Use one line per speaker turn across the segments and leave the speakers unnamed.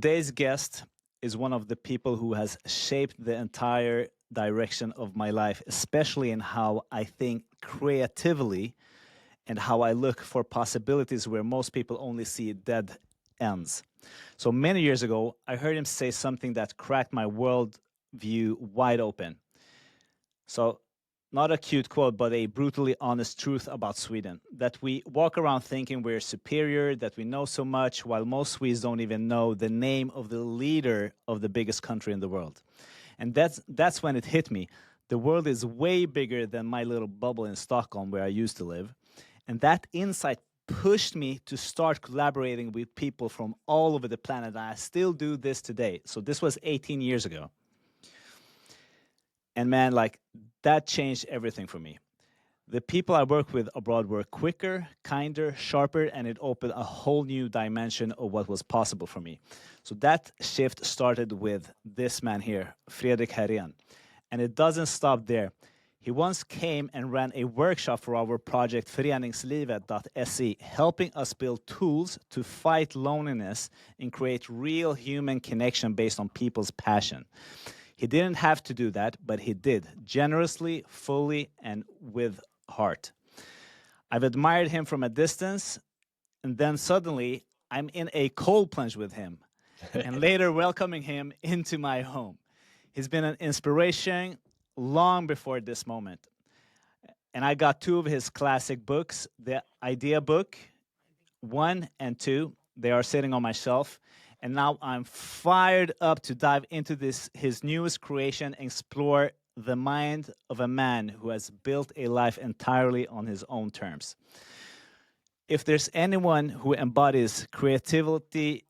Today's guest is one of the people who has shaped the entire direction of my life, especially in how I think creatively and how I look for possibilities where most people only see dead ends. So many years ago, I heard him say something that cracked my world view wide open. So, not a cute quote, but a brutally honest truth about Sweden that we walk around thinking we're superior, that we know so much, while most Swedes don't even know the name of the leader of the biggest country in the world. And that's when it hit me. The world is way bigger than my little bubble in Stockholm where I used to live. And that insight pushed me to start collaborating with people from all over the planet. And I still do this today. So this was 18 years ago. And man, like that changed everything for me. The people I work with abroad were quicker, kinder, sharper, and it opened a whole new dimension of what was possible for me. So that shift started with this man here, Fredrik Härén. And it doesn't stop there. He once came and ran a workshop for our project Föreningslivet.se, helping us build tools to fight loneliness and create real human connection based on people's passion. He didn't have to do that, but he did, generously, fully, and with heart. I've admired him from a distance, and then suddenly I'm in a cold plunge with him, and later welcoming him into my home. He's been an inspiration long before this moment. And I got 2 of his classic books, the Idea Book 1 and 2. They are sitting on my shelf. And now I'm fired up to dive into his newest creation, explore the mind of a man who has built a life entirely on his own terms. If there's anyone who embodies creativity,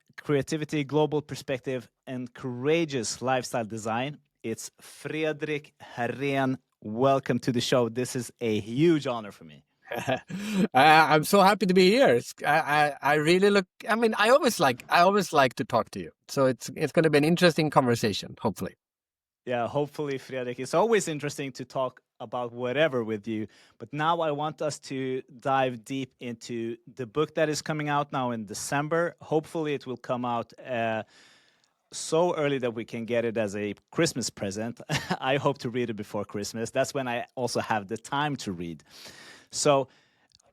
global perspective, and courageous lifestyle design, it's Fredrik Härén. Welcome to the show. This is a huge honor for me.
I'm so happy to be here. I really look. I mean, I always like to talk to you. So it's going to be an interesting conversation, hopefully.
Yeah, hopefully, Fredrik. It's always interesting to talk about whatever with you. But now I want us to dive deep into the book that is coming out now in December. Hopefully, it will come out so early that we can get it as a Christmas present. I hope to read it before Christmas. That's when I also have the time to read. So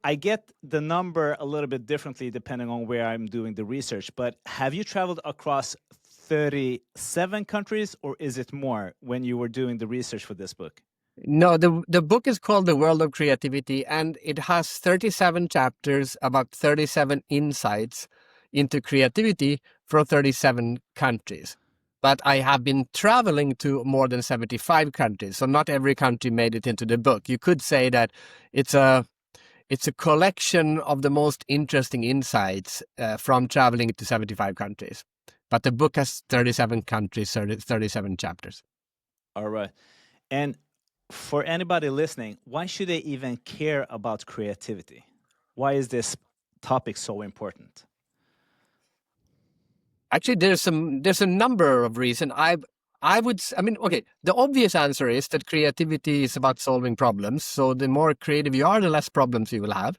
I get the number a little bit differently depending on where I'm doing the research. But have you traveled across 37 countries, or is it more when you were doing the research for this book?
No, the book is called The World of Creativity, and it has 37 chapters, about 37 insights into creativity from 37 countries. But I have been traveling to more than 75 countries, so not every country made it into the book. You could say that it's a collection of the most interesting insights from traveling to 75 countries. But the book has 37 countries, 37 chapters.
All right. And for anybody listening, why should they even care about creativity? Why is this topic so important?
Actually, there's a number of reasons. Okay, the obvious answer is that creativity is about solving problems. So the more creative you are, the less problems you will have.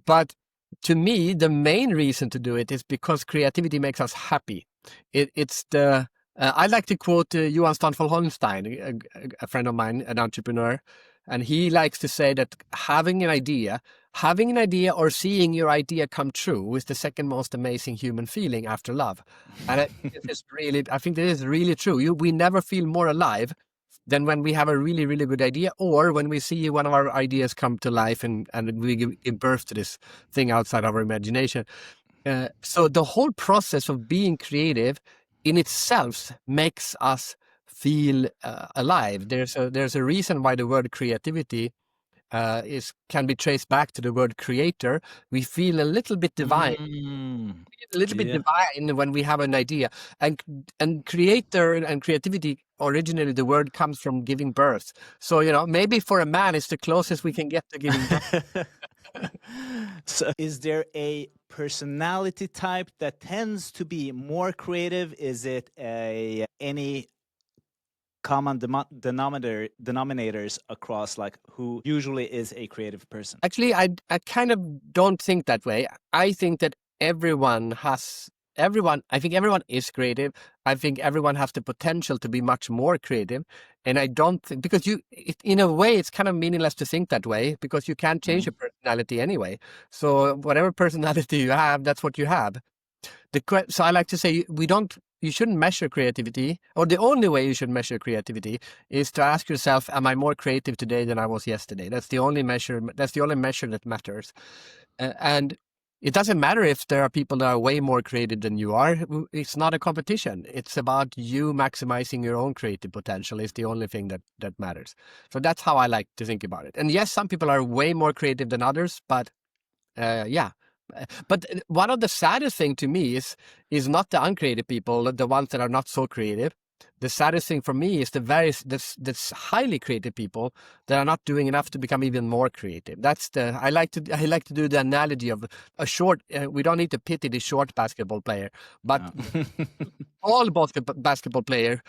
But to me, the main reason to do it is because creativity makes us happy. I like to quote Johan Stanford Holstein, a friend of mine, an entrepreneur, and he likes to say that having an idea or seeing your idea come true is the second most amazing human feeling after love. And I think this is really true. We never feel more alive than when we have a really, really good idea, or when we see one of our ideas come to life and we give birth to this thing outside our imagination. So the whole process of being creative in itself makes us feel alive. There's a reason why the word creativity can be traced back to the word creator. We feel a little bit divine. Divine when we have an idea, and creator and creativity, originally the word comes from giving birth. So maybe for a man it's the closest we can get to giving birth.
So is there a personality type that tends to be more creative? Is it any common denominators across, like, who usually is a creative person?
Actually, I kind of don't think that way. I think that everyone has I think everyone is creative. I think everyone has the potential to be much more creative. And I don't think, because in a way, it's kind of meaningless to think that way, because you can't change your personality anyway. So whatever personality you have, that's what you have. So I like to say, you shouldn't measure creativity, or the only way you should measure creativity is to ask yourself, am I more creative today than I was yesterday? That's the only measure that matters. And it doesn't matter if there are people that are way more creative than you are. It's not a competition. It's about you maximizing your own creative potential is the only thing that matters. So that's how I like to think about it. And yes, some people are way more creative than others, but yeah. But one of the saddest thing to me is not the uncreative people, the ones that are not so creative. The saddest thing for me is the highly creative people that are not doing enough to become even more creative. I like to do the analogy of a short. We don't need to pity the short basketball player, but all basketball player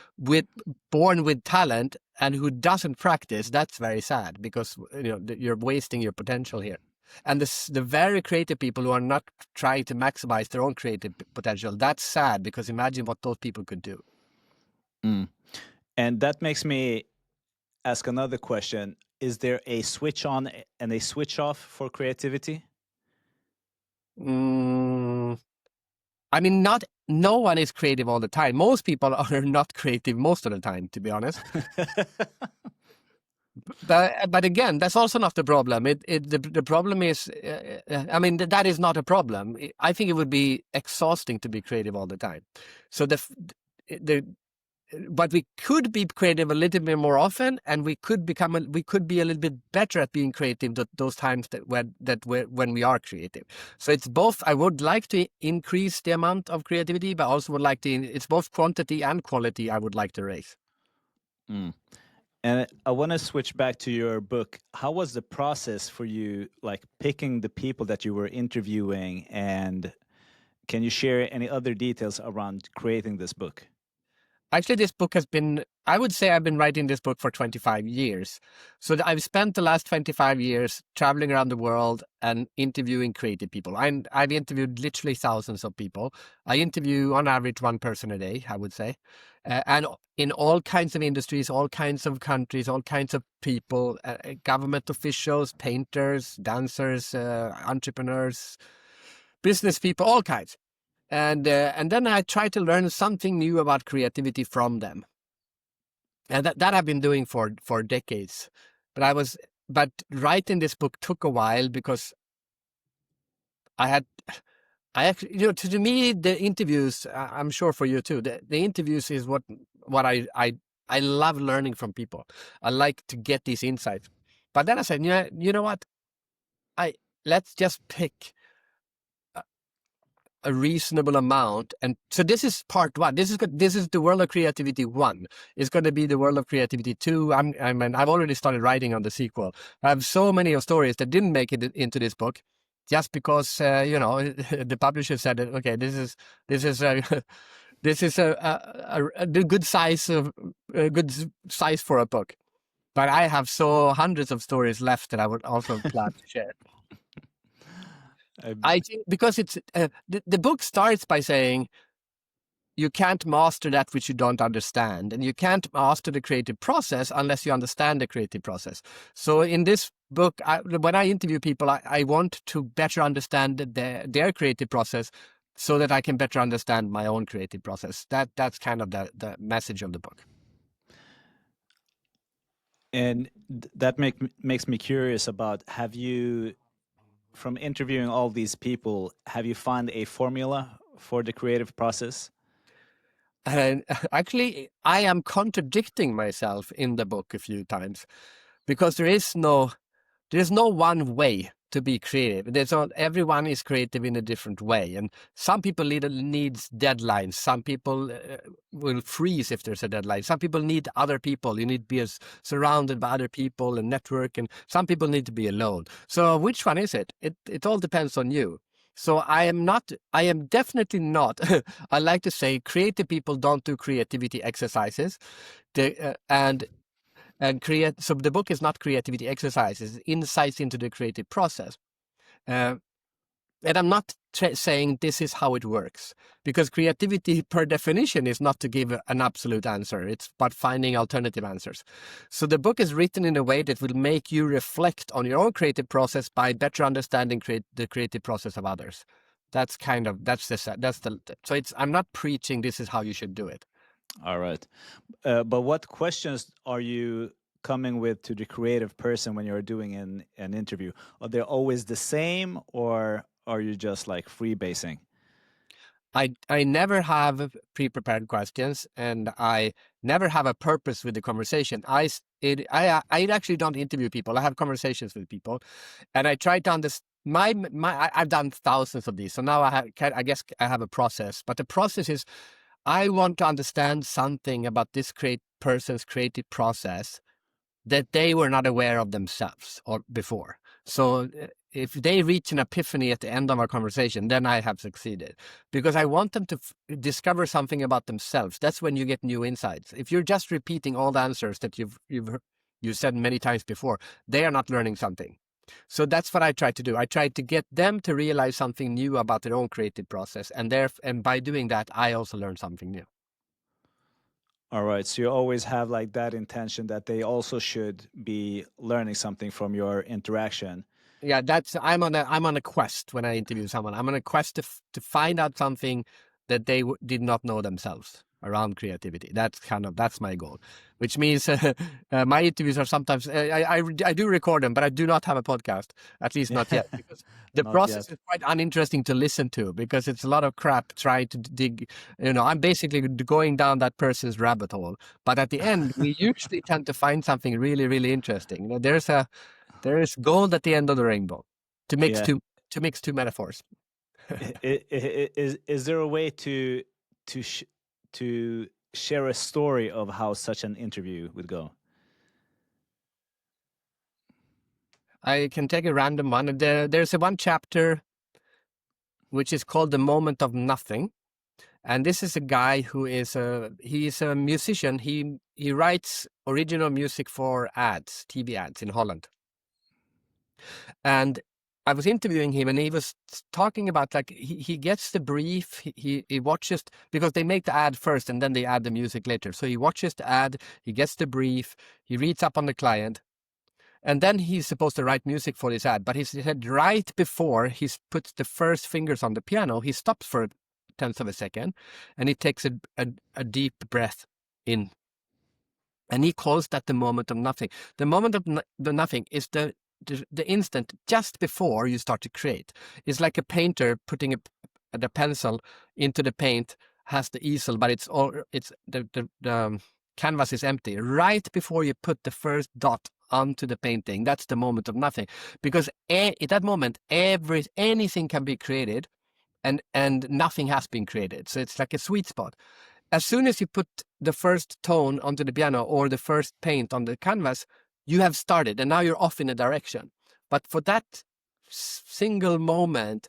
born with talent and who doesn't practice. That's very sad, because you're wasting your potential here. And the very creative people who are not trying to maximize their own creative potential, that's sad, because imagine what those people could do.
And that makes me ask another question. Is there a switch on and a switch off for creativity?
I mean, no one is creative all the time. Most people are not creative most of the time, to be honest. But again, that's also not the problem. The problem is, I mean, that is not a problem. I think it would be exhausting to be creative all the time. So but we could be creative a little bit more often, and we could be a little bit better at being creative those times when we are creative. So it's both. I would like to increase the amount of creativity, but I also would like to. It's both quantity and quality. I would like to raise.
And I want to switch back to your book. How was the process for you, like picking the people that you were interviewing, and can you share any other details around creating this book?
Actually, this book I would say I've been writing this book for 25 years. So I've spent the last 25 years traveling around the world and interviewing creative people. I've interviewed literally thousands of people. I interview on average one person a day, I would say. And in all kinds of industries, all kinds of countries, all kinds of people, government officials, painters, dancers, entrepreneurs, business people, all kinds. And then I try to learn something new about creativity from them, and that I've been doing for decades. But writing this book took a while, because I actually, to me, the interviews, I'm sure for you too, the interviews is what I love learning from people. I like to get these insights. But then I said, you know what, let's just pick a reasonable amount. And so this is part one. This is the World of Creativity 1. It's going to be the World of Creativity 2. I've already started writing on the sequel. I have so many stories that didn't make it into this book, just because the publisher said, okay, this is a good size for a book. But I have hundreds of stories left that I would also plan to share. I think because it's the book starts by saying you can't master that which you don't understand, and you can't master the creative process unless you understand the creative process. So in this book, when I interview people, I want to better understand their creative process, so that I can better understand my own creative process. That's kind of the message of the book.
And that makes me curious about, from interviewing all these people, have you found a formula for the creative process?
And actually, I am contradicting myself in the book a few times, because there's no one way to be creative. Everyone is creative in a different way, and some people needs deadlines. Some people will freeze if there's a deadline. Some people need other people. You need to be surrounded by other people and network, and some people need to be alone. So which one is it? It all depends on you. So I am definitely not. I like to say creative people don't do creativity exercises. So the book is not creativity exercises, insights into the creative process. And I'm not saying this is how it works, because creativity per definition is not to give an absolute answer. It's about finding alternative answers. So the book is written in a way that will make you reflect on your own creative process by better understanding the creative process of others. That's so it's, I'm not preaching this is how you should do it.
All right. But what questions are you coming with to the creative person when you're doing an interview? Are they always the same, or are you just like freebasing?
I never have pre-prepared questions, and I never have a purpose with the conversation. I actually don't interview people. I have conversations with people, and I try to understand. I've done thousands of these, so now I guess I have a process. But the process is, I want to understand something about this person's creative process that they were not aware of themselves or before. So if they reach an epiphany at the end of our conversation, then I have succeeded, because I want them to discover something about themselves. That's when you get new insights. If you're just repeating all the answers that you've said many times before, they are not learning something. So that's what I try to do. I try to get them to realize something new about their own creative process, and by doing that, I also learn something new.
All right. So you always have like that intention that they also should be learning something from your interaction.
Yeah, I'm on a quest when I interview someone. I'm on a quest to find out something that they did not know themselves around creativity. That's my goal, which means my interviews are sometimes I do record them, but I do not have a podcast, at least not yet, because the
Not
process
yet.
is quite uninteresting to listen to, because it's a lot of crap trying to dig. I'm basically going down that person's rabbit hole, but at the end we usually tend to find something really, really interesting. There is gold at the end of the rainbow. To mix
Yeah.
two metaphors.
Is there a way to sh to share a story of how such an interview would go?
I can take a random one. There's one chapter which is called "The Moment of Nothing," and this is a guy who he's a musician. He writes original music for TV ads in Holland. And I was interviewing him, and he was talking about, like, he gets the brief, he watches, because they make the ad first and then they add the music later. So he watches the ad, he gets the brief, he reads up on the client, and then he's supposed to write music for this ad. But he said right before he puts the first fingers on the piano, he stops for a tenth of a second, and he takes a deep breath in. And he calls that the moment of nothing. The moment of the nothing is the instant just before you start to create. It's like a painter putting the pencil into the paint, has the easel, but the canvas is empty. Right before you put the first dot onto the painting, that's the moment of nothing. Because at that moment, anything can be created, and nothing has been created. So it's like a sweet spot. As soon as you put the first tone onto the piano or the first paint on the canvas, you have started, and now you're off in a direction. But for that single moment,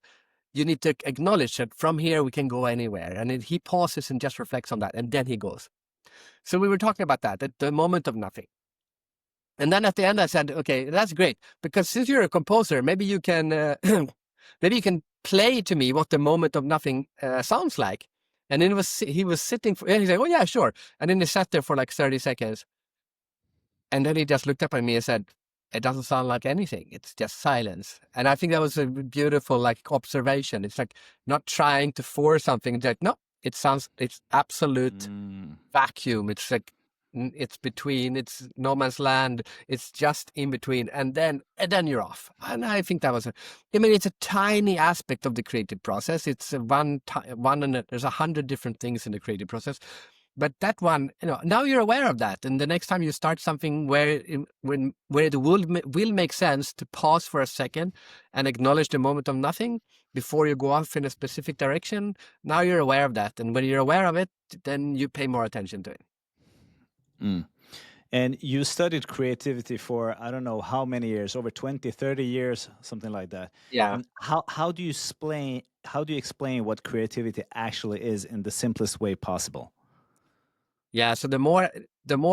you need to acknowledge that from here we can go anywhere. And he pauses and just reflects on that, and then he goes. So we were talking about that, at the moment of nothing. And then at the end I said, okay, that's great, because since you're a composer, maybe you can play to me what the moment of nothing sounds like. And then he was sitting, and he said, oh yeah, sure. And then he sat there for like 30 seconds. And then he just looked up at me and said, it doesn't sound like anything. It's just silence. And I think that was a beautiful, like, observation. It's like not trying to force something. It's like, no, it's absolute vacuum. It's like, it's no man's land. It's just in between. And then you're off. And I think that was it's a tiny aspect of the creative process. It's one, and there's 100 different things in the creative process. But that one, now you're aware of that. And the next time you start something where it will make sense to pause for a second and acknowledge the moment of nothing before you go off in a specific direction, now you're aware of that. And when you're aware of it, then you pay more attention to it.
And you studied creativity for, I don't know how many years, over 20, 30 years, something like that.
Yeah.
And how do you explain what creativity actually is in the simplest way possible?
Yeah, so the more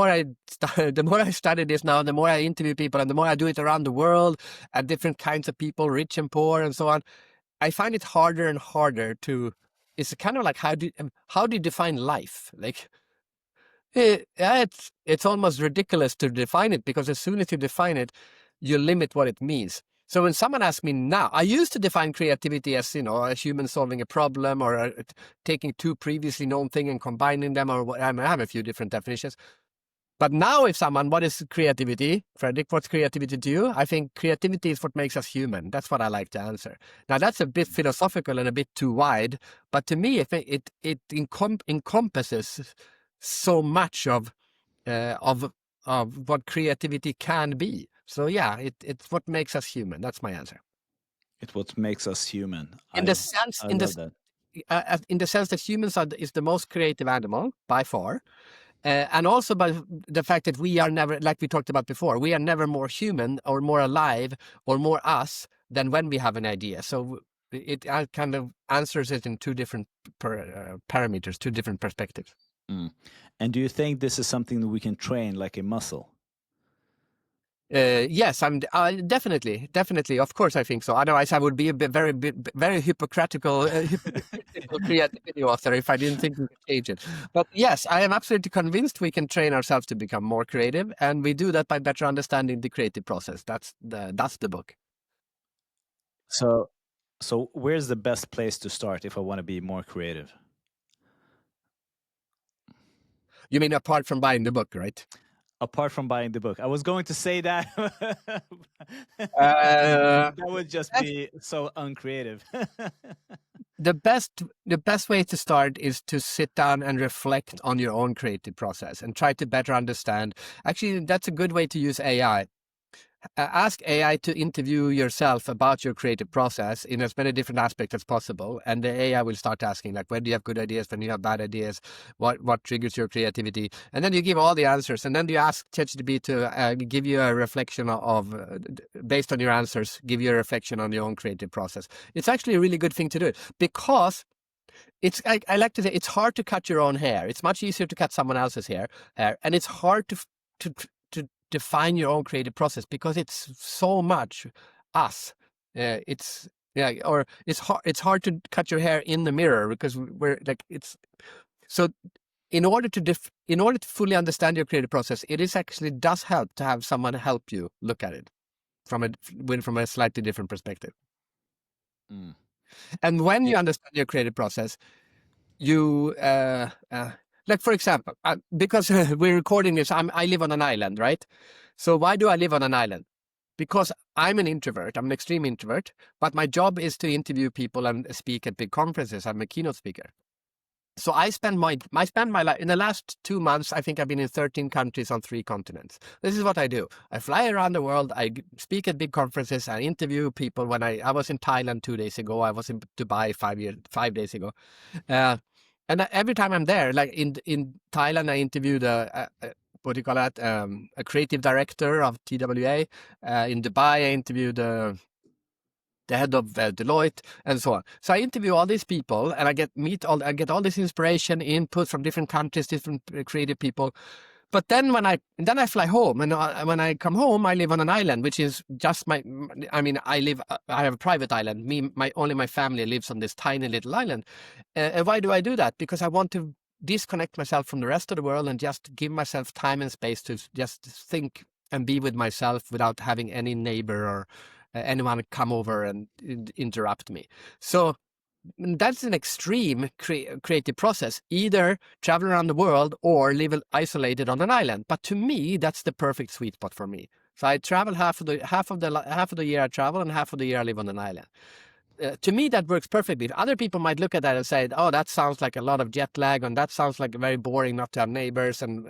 I study this now, the more I interview people, and the more I do it around the world, at different kinds of people, rich and poor, and so on. I find it harder and harder to. It's kind of like how do you define life? Like it's almost ridiculous to define it, because as soon as you define it, you limit what it means. So when someone asks me now, I used to define creativity as, a human solving a problem, or taking two previously known things and combining them, or I have a few different definitions. But now if someone, what is creativity? Fredrik, what's creativity to you? I think creativity is what makes us human. That's what I like to answer. Now that's a bit philosophical and a bit too wide, but to me, it encompasses so much of what creativity can be. So yeah, it's what makes us human. That's my answer.
It's what makes us human.
In the sense,
I love that.
In the sense that humans is the most creative animal by far. And also by the fact that we are never, like we talked about before, we are never more human or more alive or more us than when we have an idea. So it kind of answers it in two different parameters, two different perspectives.
And do you think this is something that we can train like a muscle?
Yes, I'm definitely. Of course, I think so. Otherwise, I would be a very hypocritical creativity author if I didn't think we could change it. But yes, I am absolutely convinced we can train ourselves to become more creative, and we do that by better understanding the creative process. That's the book.
So where's the best place to start if I want to be more creative?
You mean apart from buying the book, right?
Apart from buying the book, I was going to say that.
That
would just be so uncreative.
The best way to start is to sit down and reflect on your own creative process and try to better understand. Actually, that's a good way to use AI. Ask AI to interview yourself about your creative process in as many different aspects as possible, and the AI will start asking, like, when do you have good ideas, when do you have bad ideas, what triggers your creativity, and then you give all the answers, and then you ask ChatGPT to give you a reflection of based on your answers, give you a reflection on your own creative process. It's actually a really good thing to do, because I like to say it's hard to cut your own hair. It's much easier to cut someone else's hair, and it's hard to define your own creative process because it's so much us. It's hard to cut your hair in the mirror because we're like it's so. In order to fully understand your creative process, it does help to have someone help you look at it from a slightly different perspective. And when you understand your creative process, you like, for example, because we're recording this, I live on an island, right? So why do I live on an island? Because I'm an introvert. I'm an extreme introvert, but my job is to interview people and speak at big conferences. I'm a keynote speaker. So I spend my life, in the last 2 months, I think I've been in 13 countries on 3 continents. This is what I do. I fly around the world. I speak at big conferences. I interview people. When I was in Thailand 2 days ago, I was in Dubai 5 days ago. And every time I'm there, like in Thailand, I interviewed a creative director of TWA. In Dubai, I interviewed the head of Deloitte, and so on. So I interview all these people, and I get all this inspiration, input from different countries, different creative people. But then when I fly home, and when I come home, I live on an island, which is just I have a private island. Only my family lives on this tiny little island. And why do I do that? Because I want to disconnect myself from the rest of the world and just give myself time and space to just think and be with myself without having any neighbor or anyone come over and interrupt me. So that's an extreme creative process. Either travel around the world or live isolated on an island. But to me, that's the perfect sweet spot for me. So I travel half of the year I travel, and half of the year I live on an island. To me, that works perfectly. Other people might look at that and say, "Oh, that sounds like a lot of jet lag, and that sounds like very boring not to have neighbors, and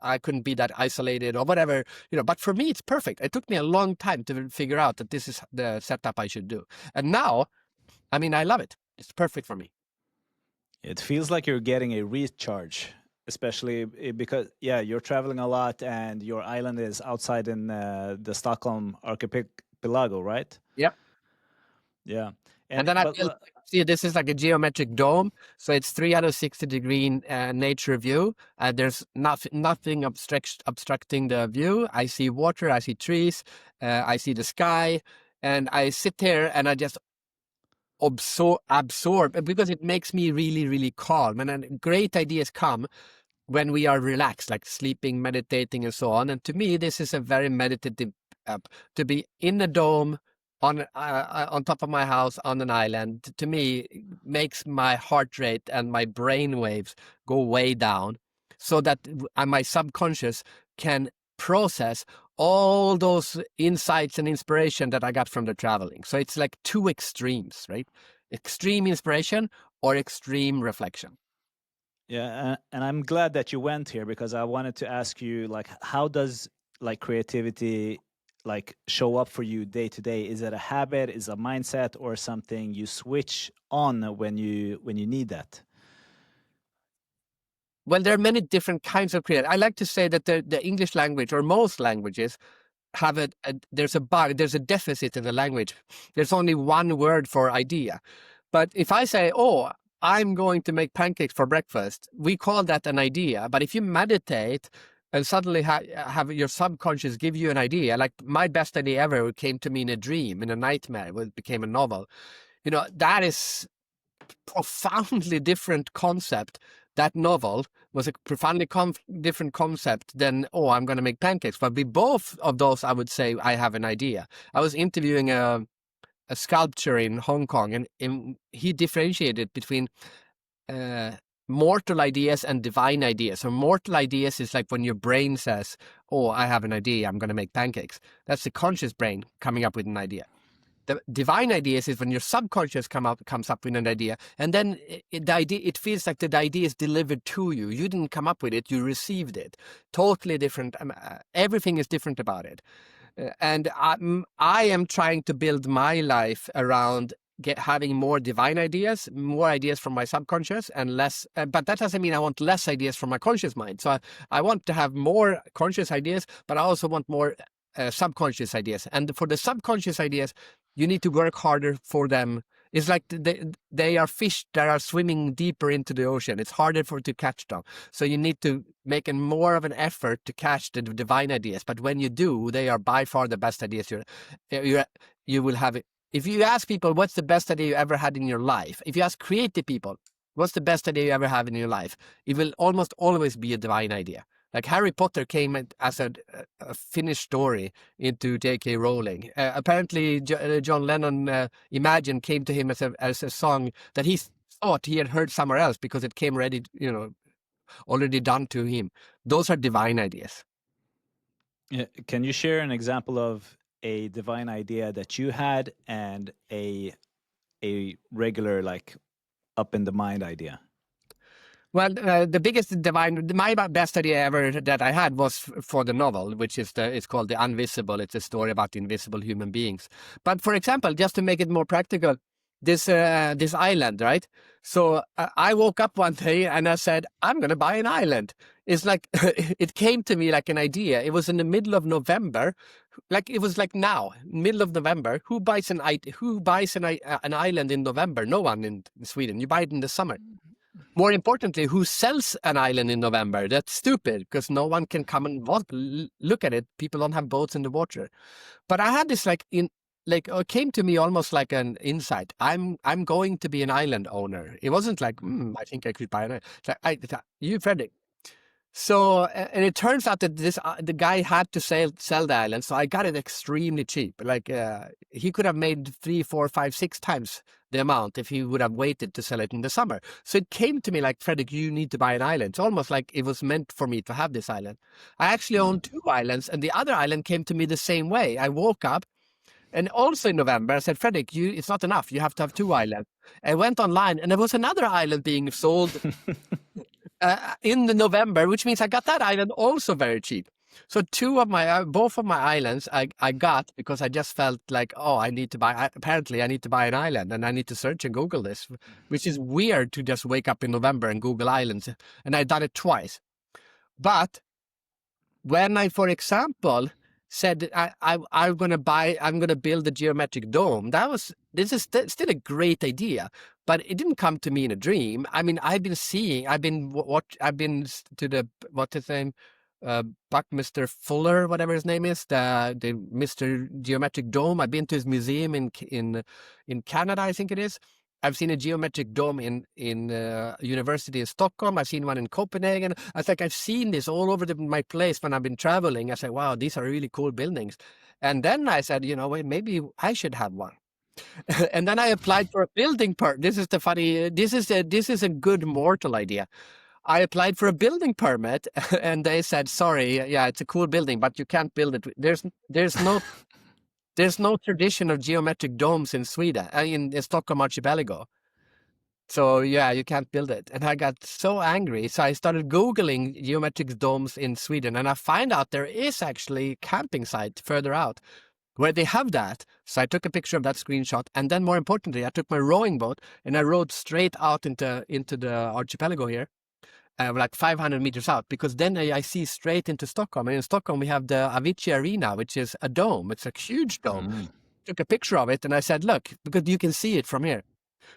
I couldn't be that isolated or whatever." But for me, it's perfect. It took me a long time to figure out that this is the setup I should do, and now, I love it. It's perfect for me.
It feels like you're getting a recharge, especially because, you're traveling a lot and your island is outside in the Stockholm archipelago, right?
Yeah.
Yeah.
And then see, this is like a geometric dome. So it's 360-degree nature view. There's nothing obstructing the view. I see water, I see trees, I see the sky, and I sit here and I just absorb, because it makes me really, really calm. And then great ideas come when we are relaxed, like sleeping, meditating, and so on. And to me, this is a very meditative app. To be in a dome on top of my house on an island, to me, makes my heart rate and my brain waves go way down, so that my subconscious can process all those insights and inspiration that I got from the traveling. So it's like two extremes, right? Extreme inspiration or extreme reflection.
Yeah, and I'm glad that you went here, because I wanted to ask you, like, how does like creativity like show up for you day to day? Is it a habit, is it a mindset, or something you switch on when you need that?
Well, there are many different kinds of creativity. I like to say that the English language, or most languages, have there's a bug, there's a deficit in the language. There's only one word for idea. But if I say, oh, I'm going to make pancakes for breakfast, we call that an idea. But if you meditate and suddenly have your subconscious give you an idea, like my best idea ever came to me in a dream, in a nightmare, it became a novel. That is profoundly different concept. That novel was a profoundly different concept than, oh, I'm going to make pancakes. But with both of those, I would say I have an idea. I was interviewing a sculptor in Hong Kong, and he differentiated between mortal ideas and divine ideas. So mortal ideas is like when your brain says, oh, I have an idea, I'm going to make pancakes. That's the conscious brain coming up with an idea. The divine ideas is when your subconscious comes up with an idea, and then it feels like the idea is delivered to you. You didn't come up with it, you received it. Totally different. Everything is different about it. And I am trying to build my life around having more divine ideas, more ideas from my subconscious, and less. But that doesn't mean I want less ideas from my conscious mind. So I want to have more conscious ideas, but I also want more subconscious ideas. And for the subconscious ideas, you need to work harder for them. It's like they are fish that are swimming deeper into the ocean. It's harder to catch them. So you need to make more of an effort to catch the divine ideas. But when you do, they are by far the best ideas you will have. If you ask people, what's the best idea you ever had in your life? If you ask creative people, what's the best idea you ever had in your life? It will almost always be a divine idea. Like Harry Potter came as a finished story into J.K. Rowling. Apparently, John Lennon Imagine came to him as a song that he thought he had heard somewhere else because it came ready, already done to him. Those are divine ideas.
Yeah. Can you share an example of a divine idea that you had and a regular, like, up in the mind idea?
Well, the biggest my best idea ever that I had was for the novel, which is it's called The Invisible. It's a story about the invisible human beings. But for example, just to make it more practical, this island, right? So I woke up one day and I said, I'm going to buy an island. It's like, it came to me like an idea. It was in the middle of November. Like it was like now, middle of November. Who buys an island in November? No one in Sweden. You buy it in the summer. More importantly, who sells an island in November? That's stupid because no one can come and look at it. People don't have boats in the water. But I had this it came to me almost like an insight. I'm going to be an island owner. It wasn't like, I think I could buy an island. You, Fredrik. So, and it turns out that the guy had to sell the island, so I got it extremely cheap. Like he could have made 3, 4, 5, 6 times the amount if he would have waited to sell it in the summer. So it came to me like, Fredrik, you need to buy an island. It's almost like it was meant for me to have this island. I actually own 2 islands, and the other island came to me the same way. I woke up, and also in November, I said, Fredrik, it's not enough. You have to have 2 islands. I went online, and there was another island being sold in the November, which means I got that island also very cheap. So both of my islands I got because I just felt like, oh, apparently I need to buy an island, and I need to search and Google this, which is weird to just wake up in November and Google islands. And I've done it twice. But when I, for example, said I'm going to build a geometric dome, this is still a great idea, but it didn't come to me in a dream. I mean, I've been to the, what's his name? Buckminster Fuller, whatever his name is, the Mr. Geometric Dome. I've been to his museum in Canada, I think it is. I've seen a geometric dome in university in Stockholm. I've seen one in Copenhagen. I think I've seen this all over my place when I've been traveling. I said, wow, these are really cool buildings. And then I said, wait, maybe I should have one. And then I applied for a building permit. This is the funny. This is a good mortal idea. I applied for a building permit, and they said, sorry, yeah, it's a cool building, but you can't build it. There's no tradition of geometric domes in Sweden, in Stockholm archipelago. So yeah, you can't build it. And I got so angry. So I started Googling geometric domes in Sweden, and I find out there is actually a camping site further out where they have that. So I took a picture of that screenshot. And then more importantly, I took my rowing boat and I rowed straight out into the archipelago here. Like 500 meters out, because then I see straight into Stockholm. And in Stockholm, we have the Avicii Arena, which is a dome. It's a huge dome. Took a picture of it, and I said, look, because you can see it from here.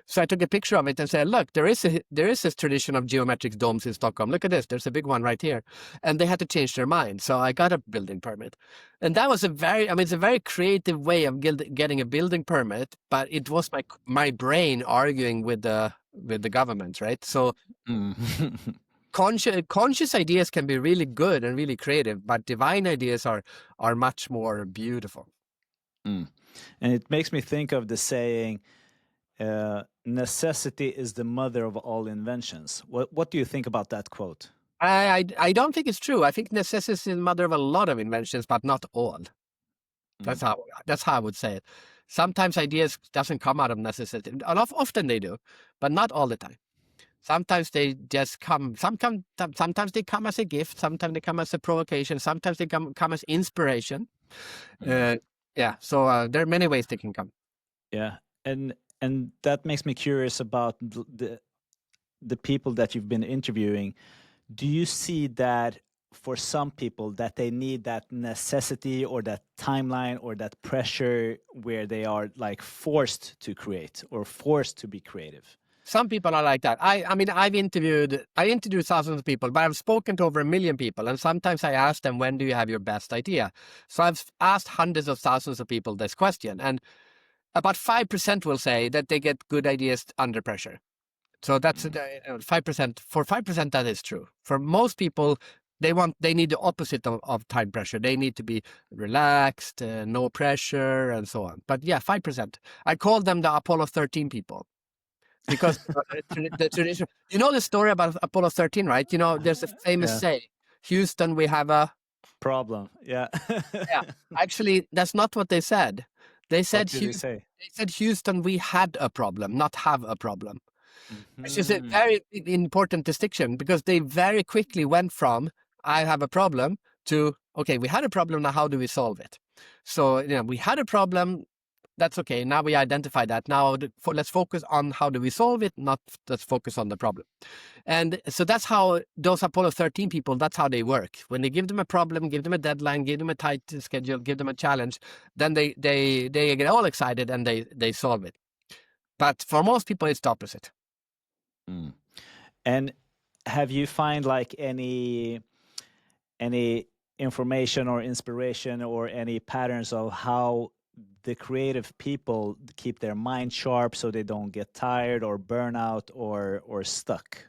So I took a picture of it and said, look, there is this tradition of geometric domes in Stockholm. Look at this. There's a big one right here. And they had to change their mind. So I got a building permit. And that was it's a very creative way of getting a building permit, but it was my brain arguing with the government, right? So conscious ideas can be really good and really creative, but divine ideas are much more beautiful.
And it makes me think of the saying, necessity is the mother of all inventions. What do you think about that quote?
I don't think it's true. I think necessity is the mother of a lot of inventions, but not all. That's how I would say it. Sometimes ideas doesn't come out of necessity. Often they do, but not all the time. Sometimes they just come. Sometimes they come as a gift. Sometimes they come as a provocation. Sometimes they come as inspiration. Yeah. So there are many ways they can come.
Yeah, and that makes me curious about the people that you've been interviewing. Do you see that for some people that they need that necessity or that timeline or that pressure where they are like forced to create or forced to be creative?
Some people are like that. I mean, I interviewed thousands of people, but I've spoken to over 1 million people. And sometimes I ask them, when do you have your best idea? So I've asked hundreds of thousands of people this question. And about 5% will say that they get good ideas under pressure. So that's 5%. For 5%, that is true. For most people, they need the opposite of time pressure. They need to be relaxed, no pressure, and so on. But yeah, 5%. I call them the Apollo 13 people. Because the tradition, the story about Apollo 13, right? There's a famous saying, Houston, we have a
problem. Yeah.
Yeah. Actually, that's not what they said. They said,
what did they say?
They said, Houston, we had a problem, not have a problem. Which is a very important distinction, because they very quickly went from, I have a problem, to, okay, we had a problem, now how do we solve it? So, we had a problem. That's okay. Now we identify that. Now let's focus on how do we solve it, not let's focus on the problem. And so that's how those Apollo 13 people, that's how they work. When they give them a problem, give them a deadline, give them a tight schedule, give them a challenge, then they get all excited and they solve it. But for most people, it's the opposite.
And have you find like any information or inspiration or any patterns of how the creative people keep their mind sharp so they don't get tired or burn out or stuck?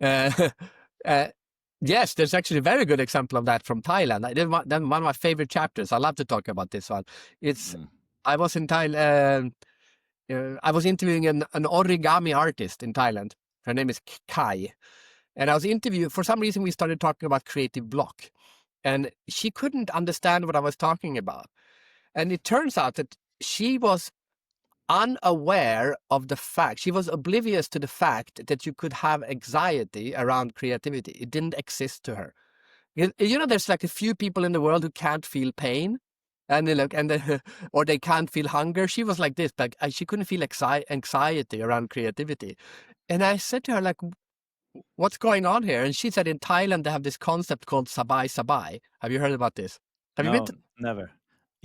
Yes, there's actually a very good example of that from Thailand. One of my favorite chapters. I love to talk about this one. I was in Thailand. I was interviewing an origami artist in Thailand. Her name is Kai. And I was interviewing, for some reason we started talking about creative block. And she couldn't understand what I was talking about. And it turns out that she was unaware of the fact, she was oblivious to the fact that you could have anxiety around creativity. It didn't exist to her. There's like a few people in the world who can't feel pain. And or they can't feel hunger. She was like this, but she couldn't feel anxiety around creativity. And I said to her, like, what's going on here? And she said, in Thailand, they have this concept called sabai sabai. Have you heard about this? Have you been to?
Never.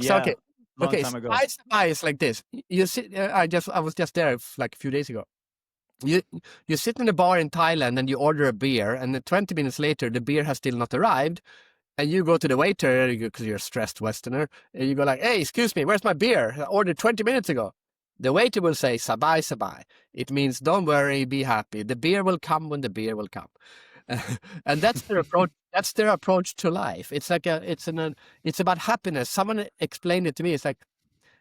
So,
Yeah. Long time ago.
Sabai sabai is like this. You see, I was just there like a few days ago. You sit in a bar in Thailand and you order a beer, and then 20 minutes later the beer has still not arrived, and you go to the waiter because you're a stressed Westerner, and you go like, "Hey, excuse me, where's my beer? I ordered 20 minutes ago." The waiter will say, "Sabai, sabai." It means, "Don't worry, be happy. The beer will come when the beer will come." And that's their approach. That's their approach to life. It's like it's about happiness. Someone explained it to me. It's like,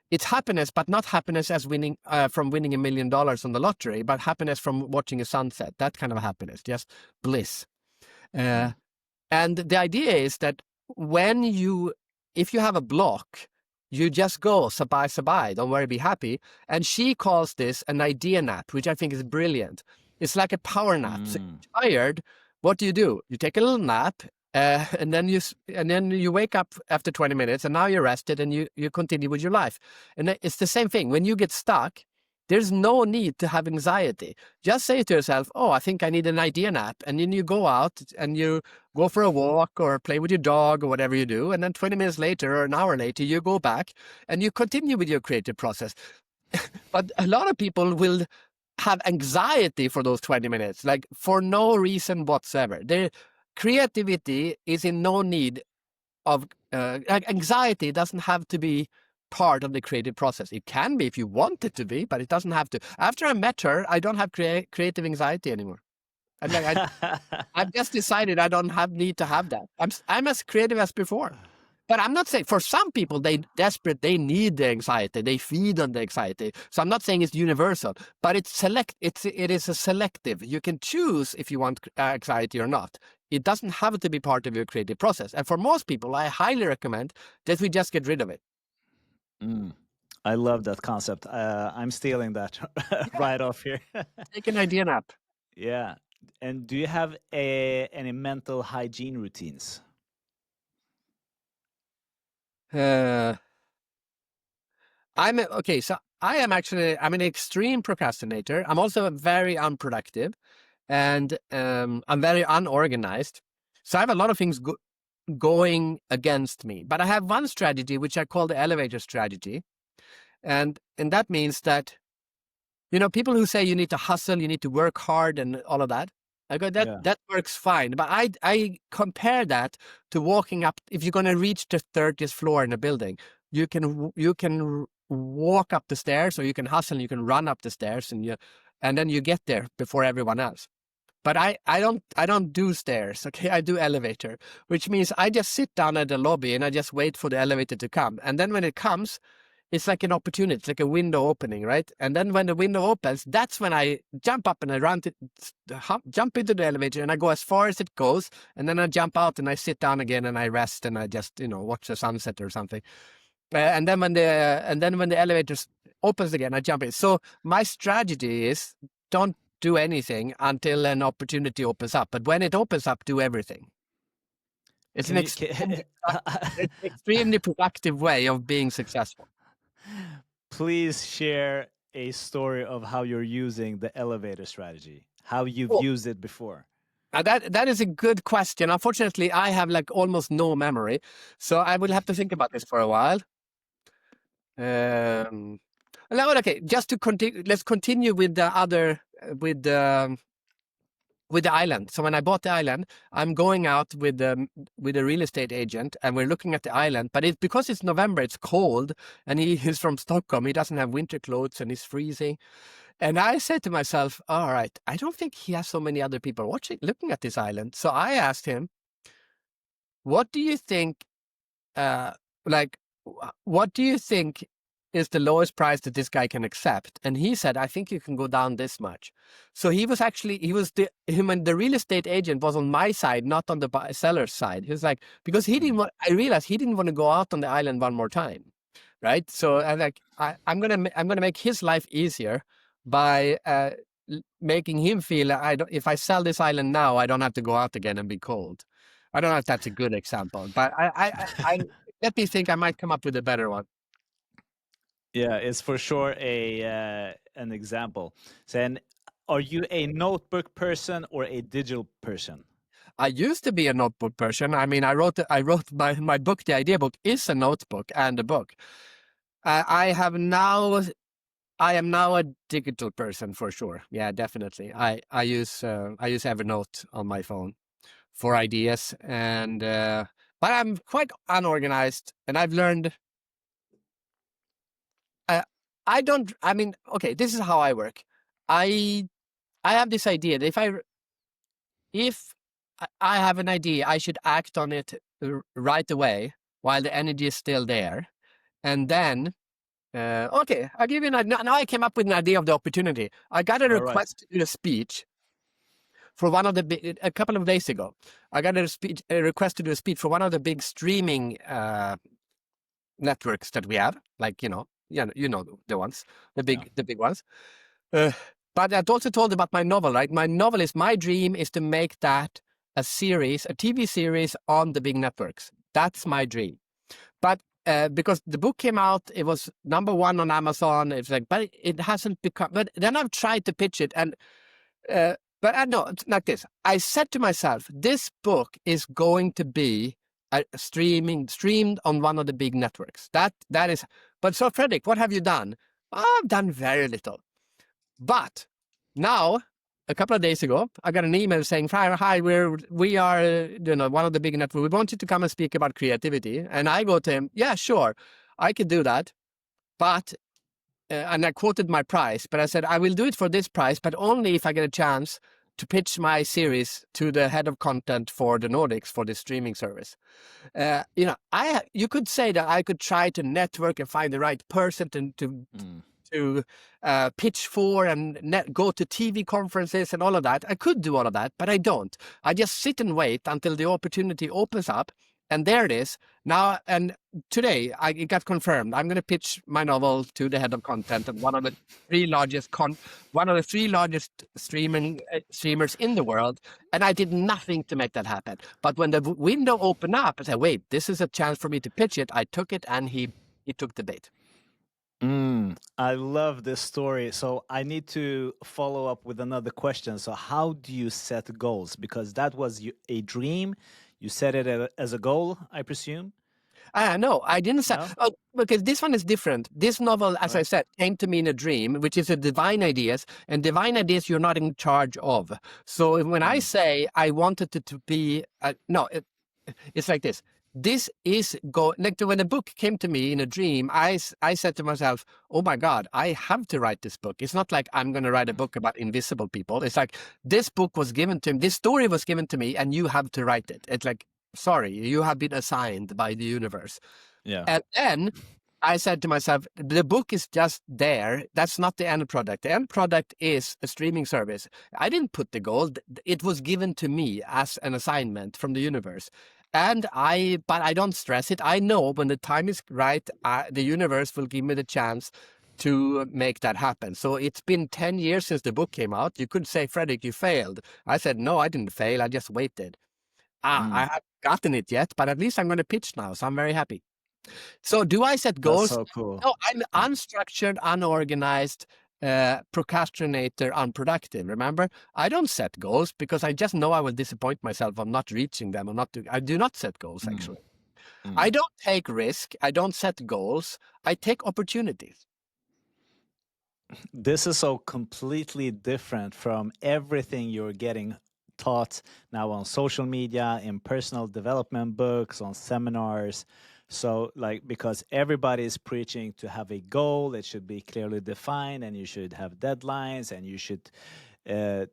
it's happiness, but not happiness as winning from winning $1 million on the lottery, but happiness from watching a sunset. That kind of happiness, just bliss. And the idea is that if you have a block, you just go sabai sabai, don't worry, be happy. And she calls this an idea nap, which I think is brilliant. It's like a power nap. So you're tired, what do? You take a little nap, and then you wake up after 20 minutes, and now you're rested, and you continue with your life. And it's the same thing. When you get stuck, there's no need to have anxiety. Just say to yourself, "Oh, I think I need an idea nap." And then you go out and you go for a walk or play with your dog or whatever you do. And then 20 minutes later or an hour later, you go back and you continue with your creative process. But a lot of people will have anxiety for those 20 minutes, like for no reason whatsoever. Their creativity is in no need of anxiety. Doesn't have to be part of the creative process. It can be if you want it to be, but it doesn't have to. After I met her, I don't have creative anxiety anymore. I've just decided I don't need to have that. I'm as creative as before. But I'm not saying, for some people, they need the anxiety, they feed on the anxiety. So I'm not saying it's universal, but it is a selective. You can choose if you want anxiety or not. It doesn't have to be part of your creative process. And for most people, I highly recommend that we just get rid of it.
I love that concept. I'm stealing that right off here.
Take an idea nap.
Yeah. And do you have any mental hygiene routines?
So I'm an extreme procrastinator. I'm also very unproductive, and I'm very unorganized. So I have a lot of things going against me. But I have one strategy which I call the elevator strategy, and that means that, people who say you need to hustle, you need to work hard, and all of that. I go, that works fine. But I compare that to walking up. If you're going to reach the 30th floor in a building, you can walk up the stairs, or you can hustle and you can run up the stairs, and then you get there before everyone else. But I don't do stairs. Okay, I do elevator, which means I just sit down at the lobby and I just wait for the elevator to come. And then when it comes, it's like an opportunity. It's like a window opening, right? And then when the window opens, that's when I jump up and I jump into the elevator, and I go as far as it goes, and then I jump out and I sit down again and I rest and I just watch the sunset or something. And then when the elevator opens again, I jump in. So my strategy is, don't do anything until an opportunity opens up. But when it opens up, do everything. It's an extremely productive way of being successful.
Please share a story of how you're using the elevator strategy, how you've used it before.
That is a good question. Unfortunately, I have almost no memory, so I will have to think about this for a while. Okay, just to continue, let's continue with the other with the island. So when I bought the island, I'm going out with a real estate agent, and we're looking at the island. But because it's November, it's cold, and he's from Stockholm. He doesn't have winter clothes, and he's freezing. And I said to myself, all right, I don't think he has so many other people looking at this island. So I asked him, what do you think? What do you think is the lowest price that this guy can accept? And he said, I think you can go down this much. So the real estate agent was on my side, not on the seller's side. He was like, because I realized he didn't want to go out on the island one more time. Right. So I'm going to make his life easier by making him feel if I sell this island now, I don't have to go out again and be cold. I don't know if that's a good example, but I let me think. I might come up with a better one.
Yeah, it's for sure an example. So, are you a notebook person or a digital person?
I used to be a notebook person. I mean, I wrote my book. The idea book is a notebook and a book. I have now I am now a digital person for sure. Yeah, definitely. I use Evernote on my phone for ideas, and but I'm quite unorganized, and I've learned. Uh, I don't. I mean, okay, this is how I work. I I have this idea that if I have an idea, I should act on it right away while the energy is still there, and then. Okay, I'll give you an idea. Now I came up with an idea of the opportunity. I got a
All right.
request to do a speech for one of the a couple of days ago. I got a request to do a speech for one of the big streaming networks that we have, like you know the ones, the big ones. Uh, but I also told about my novel. Right, my dream is to make that a series, a TV series on the big networks. That's my dream. But because the book came out, it was #1 on Amazon. It's like, but it hasn't become. But then I've tried to pitch it, and but I know it's like this. I said to myself, this book is going to be streamed on one of the big networks. That is. But so, Fredrik, what have you done? I've done very little. But now, a couple of days ago, I got an email saying, "Hi, we are one of the big networks. We want you to come and speak about creativity." And I go to him, "Yeah, sure, I could do that, but." And I quoted my price, but I said, I will do it for this price, but only if I get a chance to pitch my series to the head of content for the Nordics for the streaming service. You could say that I could try to network and find the right person to pitch for and go to TV conferences and all of that. I could do all of that, but I don't. I just sit and wait until the opportunity opens up. And there it is now. And today it got confirmed. I'm going to pitch my novel to the head of content of one of the three largest streamers in the world. And I did nothing to make that happen. But when the window opened up, I said, "Wait, this is a chance for me to pitch it." I took it, and he took the bait.
I love this story. So I need to follow up with another question. So how do you set goals? Because that was a dream. You set it as a goal, I presume.
No, I didn't say.
No.
Oh, because this one is different. This novel, as I
Right.
said, came to me in a dream, which is a divine ideas, and divine ideas you're not in charge of. So when I say I wanted it to be, it's like this. This is like when the book came to me in a dream. I said to myself, "Oh my God, I have to write this book." It's not like I'm going to write a book about invisible people. It's like this book was given to me. This story was given to me, and you have to write it. It's like, sorry, you have been assigned by the universe.
Yeah.
And then I said to myself, the book is just there. That's not the end product. The end product is a streaming service. I didn't put the goal. It was given to me as an assignment from the universe. But I don't stress it. I know when the time is right, the universe will give me the chance to make that happen. So it's been 10 years since the book came out. You could say, "Fredrik, you failed." I said, "No, I didn't fail. I just waited." I haven't gotten it yet, but at least I'm going to pitch now. So I'm very happy. So do I set
That's
goals?
so cool.
No, I'm unstructured, unorganized, procrastinator, unproductive. Remember, I don't set goals because I just know I will disappoint myself. I'm not reaching them. I do not set goals, actually. I don't take risk. I don't set goals. I take opportunities.
This is so completely different from everything you're getting taught now on social media, in personal development books, on seminars. So, like, because everybody is preaching to have a goal, it should be clearly defined, and you should have deadlines, and you should uh,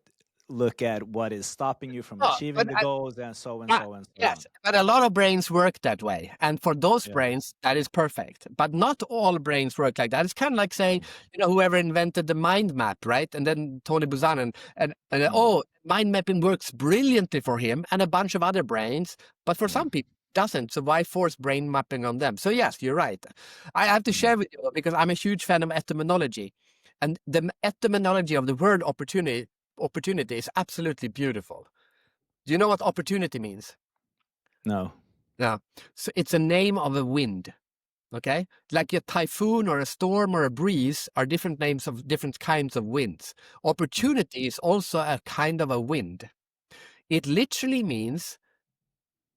look at what is stopping you from
Oh,
achieving
but
the goals, and so and
Ah,
so and so on.
yes, but a lot of brains work that way. And for those
Yeah.
brains, that is perfect. But not all brains work like that. It's kind of like saying, whoever invented the mind map, right? And then Tony Buzan mind mapping works brilliantly for him and a bunch of other brains. But for some people, it doesn't. So why force brain mapping on them? So yes, you're right. I have to share with you because I'm a huge fan of etymology. And the etymology of the word opportunity is absolutely beautiful. Do you know what opportunity means?
No.
Yeah. So it's a name of a wind. Okay. Like a typhoon or a storm or a breeze are different names of different kinds of winds. Opportunity is also a kind of a wind. It literally means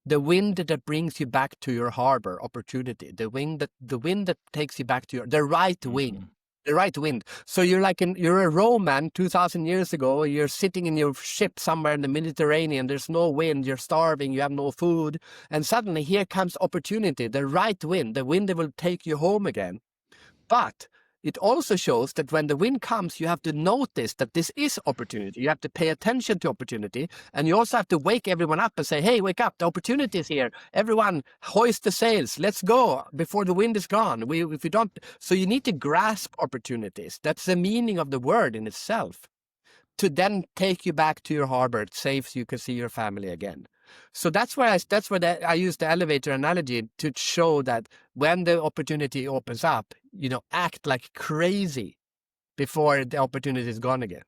the wind that brings you back to your harbor. Opportunity. The wind that takes you back to the right wing. The right wind. So you're a Roman 2,000 years ago. You're sitting in your ship somewhere in the Mediterranean. There's no wind. You're starving. You have no food. And suddenly here comes opportunity, the right wind, the wind that will take you home again. But it also shows that when the wind comes, you have to notice that this is opportunity. You have to pay attention to opportunity. And you also have to wake everyone up and say, hey, wake up, the opportunity is here. Everyone, hoist the sails. Let's go before the wind is gone. If you don't, so you need to grasp opportunities. That's the meaning of the word in itself. To then take you back to your harbor, safe, so you can see your family again. So that's where I use the elevator analogy to show that when the opportunity opens up, act like crazy before the opportunity is gone again.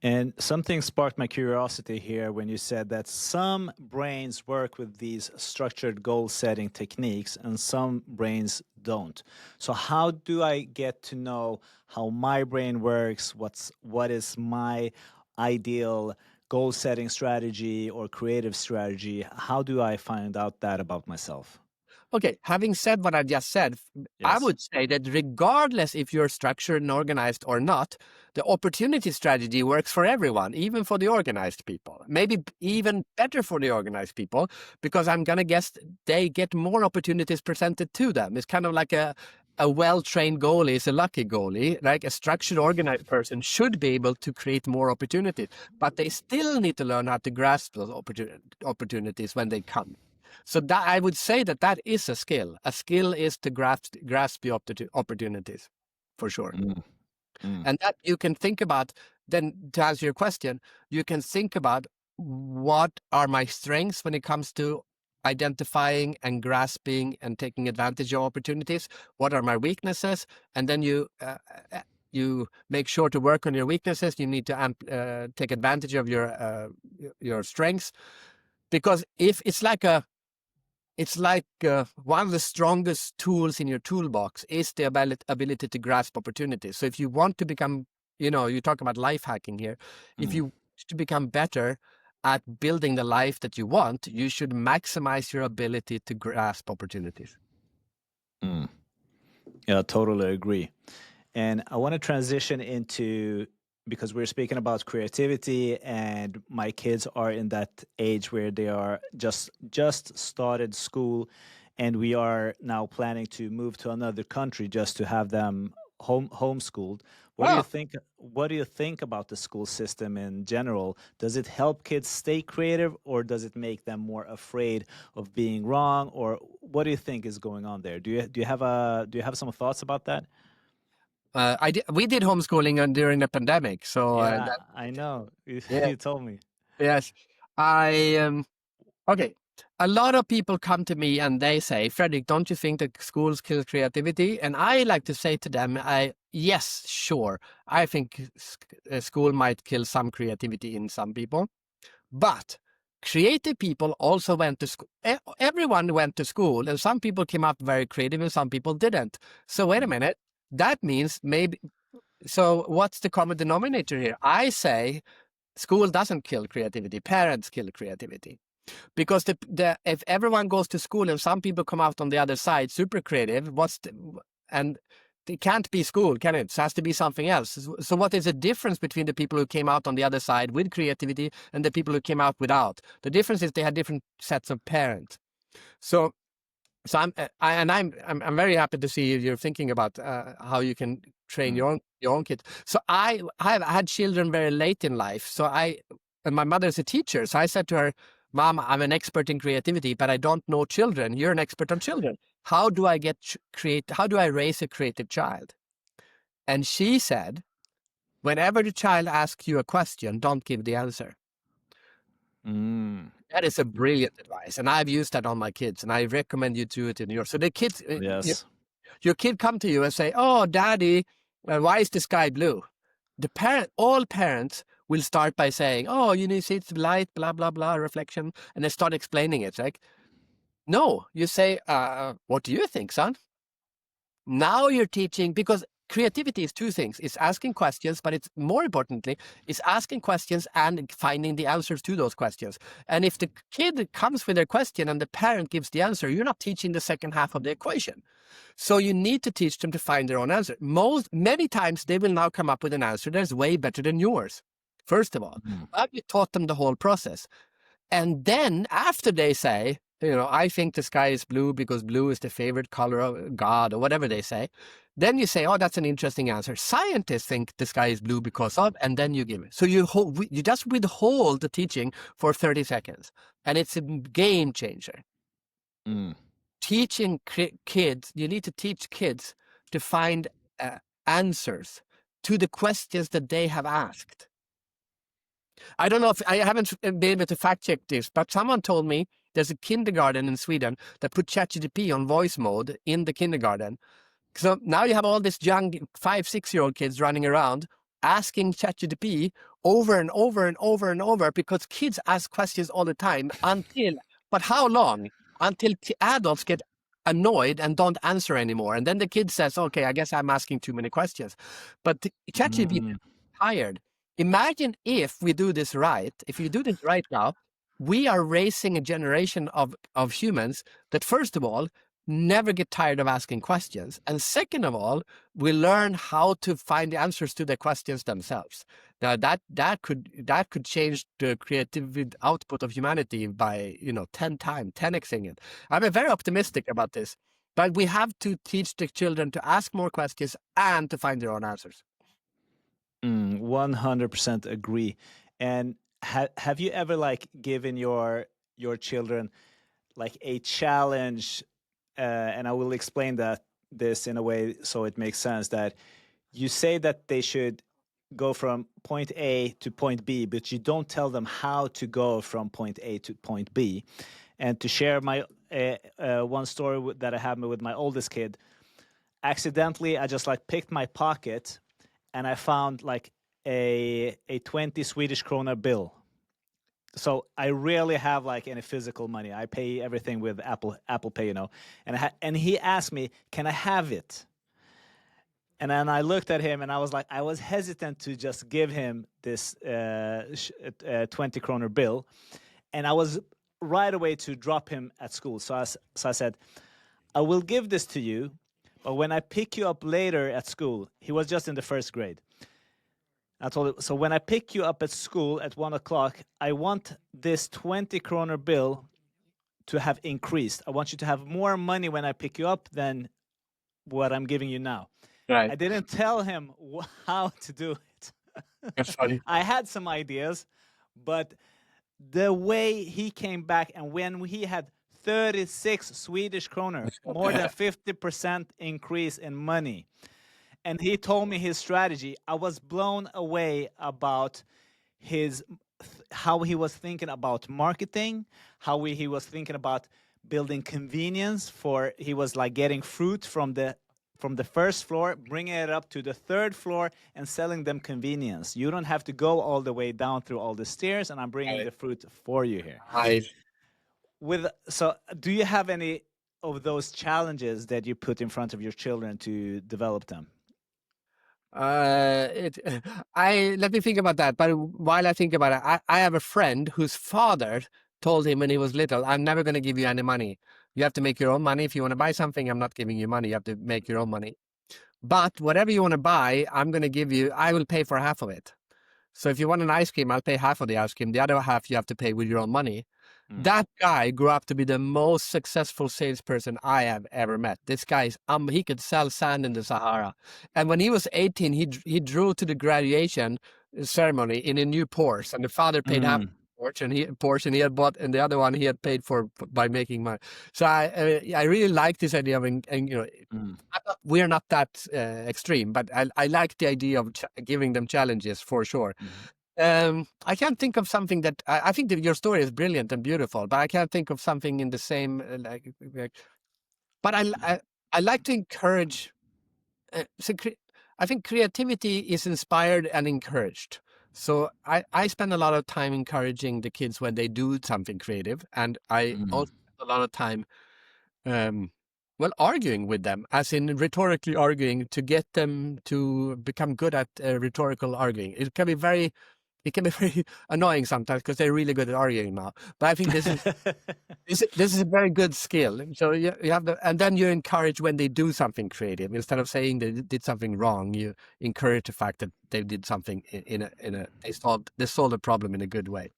And something sparked my curiosity here when you said that some brains work with these structured goal setting techniques and some brains don't. So how do I get to know how my brain works? What is my ideal goal setting strategy or creative strategy? How do I find out that about myself?
Okay, having said what I just said, I
Yes.
would say that regardless if you're structured and organized or not, the opportunity strategy works for everyone, even for the organized people. Maybe even better for the organized people, because I'm going to guess they get more opportunities presented to them. It's kind of like a well-trained goalie is a lucky goalie. Like a structured, organized person should be able to create more opportunities, but they still need to learn how to grasp those opportunities when they come. So that I would say that is a skill. A skill is to grasp the opportunities, for sure. And that you can think about. Then to answer your question, you can think about what are my strengths when it comes to identifying and grasping and taking advantage of opportunities. What are my weaknesses? And then you make sure to work on your weaknesses. You need to take advantage of your strengths, because if it's like one of the strongest tools in your toolbox is the ability to grasp opportunities. So if you want to become, you talk about life hacking here. If you want to become better at building the life that you want, you should maximize your ability to grasp opportunities.
Yeah, totally agree. And I want to transition into, because we're speaking about creativity and my kids are in that age where they are just started school, and we are now planning to move to another country just to have them homeschooled. What do you think about the school system in general? Does it help kids stay creative, or does it make them more afraid of being wrong, or what do you think is going on there? Do you have some thoughts about that?
We did homeschooling during the pandemic, so
Yeah, I know.
yeah,
You told me.
yes, okay. A lot of people come to me and they say, Fredrik, don't you think that schools kill creativity? And I like to say to them, yes, sure. I think school might kill some creativity in some people, but creative people also went to school. Everyone went to school, and some people came out very creative and some people didn't. So wait a minute. That means maybe, so what's the common denominator here? I say school doesn't kill creativity. Parents kill creativity. Because if everyone goes to school and some people come out on the other side super creative, and it can't be school, can it? It has to be something else. So what is the difference between the people who came out on the other side with creativity and the people who came out without? The difference is they had different sets of parents. So I'm very happy to see you're thinking about how you can train your own kids. So I've had children very late in life. And my mother is a teacher, so I said to her, Mom, I'm an expert in creativity, but I don't know children. You're an expert on children. How do I how do I raise a creative child? And she said, whenever the child asks you a question, don't give the answer. That is a brilliant advice. And I've used that on my kids, and I recommend you do it in yours. So the kids,
Yes.
your kid come to you and say, oh, Daddy, why is the sky blue? All parents will start by saying, oh, see it's light, blah, blah, blah, reflection. And they start explaining it. Like, no, you say, what do you think, son? Now you're teaching, because creativity is two things. It's asking questions, but it's more importantly, it's asking questions and finding the answers to those questions. And if the kid comes with their question and the parent gives the answer, you're not teaching the second half of the equation. So you need to teach them to find their own answer. Many times they will now come up with an answer that's way better than yours, first of all. But you taught them the whole process. And then after they say, I think the sky is blue because blue is the favorite color of God, or whatever they say, then you say, oh, that's an interesting answer. Scientists think the sky is blue because of, and then you give it. So you just withhold the teaching for 30 seconds, and it's a game changer. Teaching kids, you need to teach kids to find answers to the questions that they have asked. I don't know if I haven't been able to fact check this, but someone told me there's a kindergarten in Sweden that put ChatGPT on voice mode in the kindergarten. So now you have all these young 5-6-year-old kids running around asking ChatGPT over and over and over and over, because kids ask questions all the time but how long? Until adults get annoyed and don't answer anymore. And then the kid says, okay, I guess I'm asking too many questions. But ChatGPT is tired. Imagine if we do this right. If you do this right now, we are raising a generation of humans that, first of all, never get tired of asking questions. And second of all, we learn how to find the answers to the questions themselves. Now that could change the creative output of humanity by 10 times, 10xing it. I'm very optimistic about this, but we have to teach the children to ask more questions and to find their own answers.
100% agree. And have you ever given your children a challenge? And I will explain this in a way so it makes sense, that you say that they should go from point A to point B, but you don't tell them how to go from point A to point B. And to share my one story that I have with my oldest kid, accidentally I just picked my pocket and I found a 20 Swedish krona bill. So I rarely have any physical money. I pay everything with Apple Pay, And he asked me, "Can I have it?" And then I looked at him and I was hesitant to just give him this 20 kroner bill, and I was right away to drop him at school. So I said, "I will give this to you, but when I pick you up later at school," he was just in the first grade. I told him, "So when I pick you up at school at 1 o'clock, I want this 20 kroner bill to have increased. I want you to have more money when I pick you up than what I'm giving you now."
Right.
I didn't tell him how to do it.
That's funny.
I had some ideas, but the way he came back, and when he had 36 Swedish kroner, more than 50% increase in money, and he told me his strategy, I was blown away about how he was thinking about marketing, how he was thinking about building convenience he was getting fruit from the first floor, bringing it up to the third floor and selling them convenience. You don't have to go all the way down through all the stairs, and I'm bringing the fruit for you here. So do you have any of those challenges that you put in front of your children to develop them?
Let me think about that. But while I think about it, I have a friend whose father told him when he was little, "I'm never going to give you any money. You have to make your own money. If you want to buy something, I'm not giving you money. You have to make your own money. But whatever you want to buy, I'm going to give you, I will pay for half of it. So if you want an ice cream, I'll pay half of the ice cream. The other half you have to pay with your own money." That guy grew up to be the most successful salesperson I have ever met. This guy he could sell sand in the Sahara. And when he was 18, he drove to the graduation ceremony in a new Porsche, and the father paid half Porsche, and he had bought, and the other one he had paid for by making money. So I really like this idea of, we're not that extreme, but I like the idea of giving them challenges for sure. I can't think of something that I think that your story is brilliant and beautiful, but I can't think of something in the same but I like to encourage. I think creativity is inspired and encouraged. So I spend a lot of time encouraging the kids when they do something creative, and I also spend a lot of time Well, arguing with them, as in rhetorically arguing, to get them to become good at rhetorical arguing. It can be very annoying sometimes because they're really good at arguing now. But I think this is a very good skill. So you have and then you encourage when they do something creative. Instead of saying they did something wrong, you encourage the fact that they did something they solved a problem in a good way.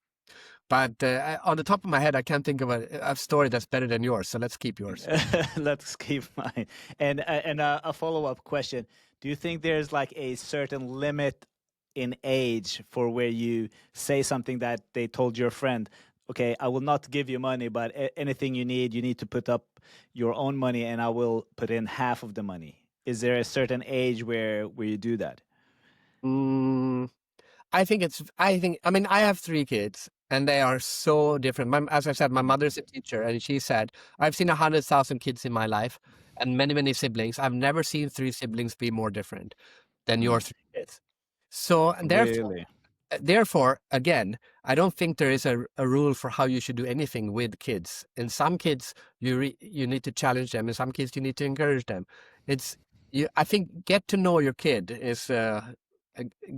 But on the top of my head, I can't think of a story that's better than yours. So let's keep yours.
Let's keep mine. And a follow-up question: do you think there's like a certain limit in age for where you say something that they told your friend? Okay, I will not give you money, but anything you need to put up your own money, and I will put in half of the money. Is there a certain age where you do that?
I mean, I have 3 kids and they are so different. As I said, my mother's a teacher and she said, I've seen 100,000 kids in my life and many, many siblings. I've never seen 3 siblings be more different than your 3 kids. So, and
Really?
therefore, again, I don't think there is a rule for how you should do anything with kids. In some kids, you need to challenge them. In some kids, you need to encourage them. I think get to know your kid is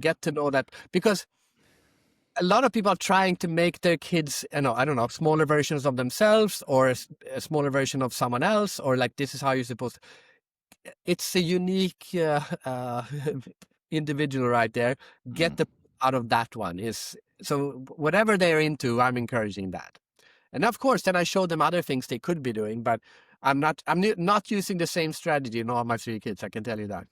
get to know that, because a lot of people are trying to make their kids, I don't know, smaller versions of themselves or a smaller version of someone else, or like this is how you're supposed to. It's a unique individual right there. Get the out of that one is so whatever they're into, I'm encouraging that. And of course, then I show them other things they could be doing, but I'm not using the same strategy in all my 3 kids. I can tell you that.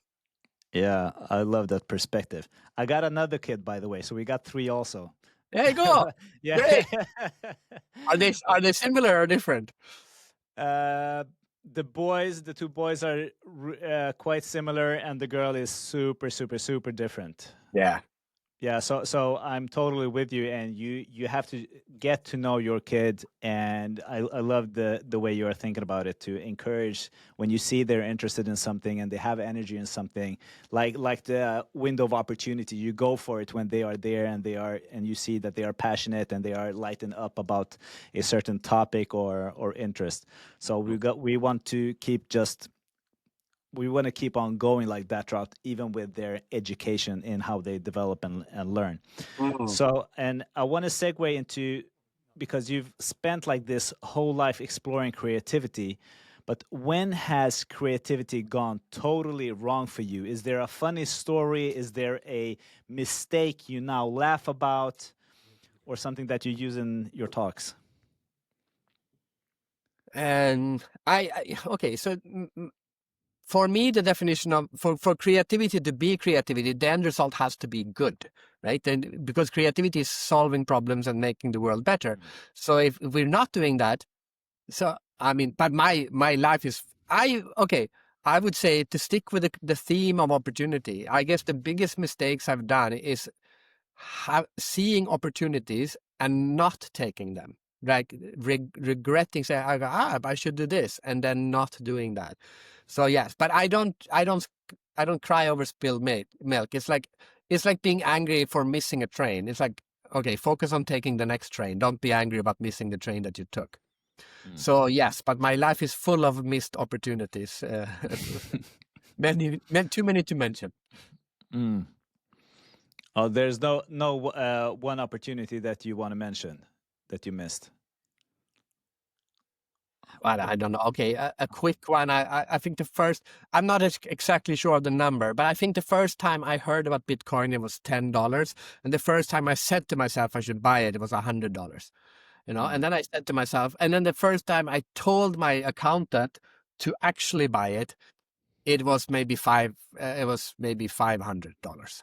Yeah, I love that perspective. I got another kid, by the way, so we got 3 also.
There you go.
Yeah.
Great. Are they similar or different?
The 2 boys are quite similar, and the girl is super, super, super different.
Yeah.
Yeah, so I'm totally with you, and you have to get to know your kid, and I love the way you are thinking about it, to encourage when you see they're interested in something and they have energy in something, like the window of opportunity. You go for it when they are there and you see that they are passionate and they are lighting up about a certain topic or interest. So we want to keep on going like that route, even with their education in how they develop and learn. So, and I want to segue into, because you've spent like this whole life exploring creativity, but when has creativity gone totally wrong for you? Is there a funny story? Is there a mistake you now laugh about, or something that you use in your talks?
And okay, so for me, the definition of for creativity to be creativity, the end result has to be good, right? And because creativity is solving problems and making the world better. So if we're not doing that, so I mean, but my life is I would say, to stick with the theme of opportunity. I guess the biggest mistakes I've done is seeing opportunities and not taking them, like regretting, saying I should do this, and then not doing that. So yes, but I don't cry over spilled milk. It's like being angry for missing a train. It's like, okay, focus on taking the next train. Don't be angry about missing the train that you took. So yes, but my life is full of missed opportunities. Too many to mention.
Oh, there's no one opportunity that you want to mention that you missed.
Well, I don't know. Okay, a quick one. I think the first, I'm not exactly sure of the number, but I think the first time I heard about Bitcoin, it was $10. And the first time I said to myself I should buy it, it was $100. And then I said to myself, and then the first time I told my accountant to actually buy it, it was maybe $500.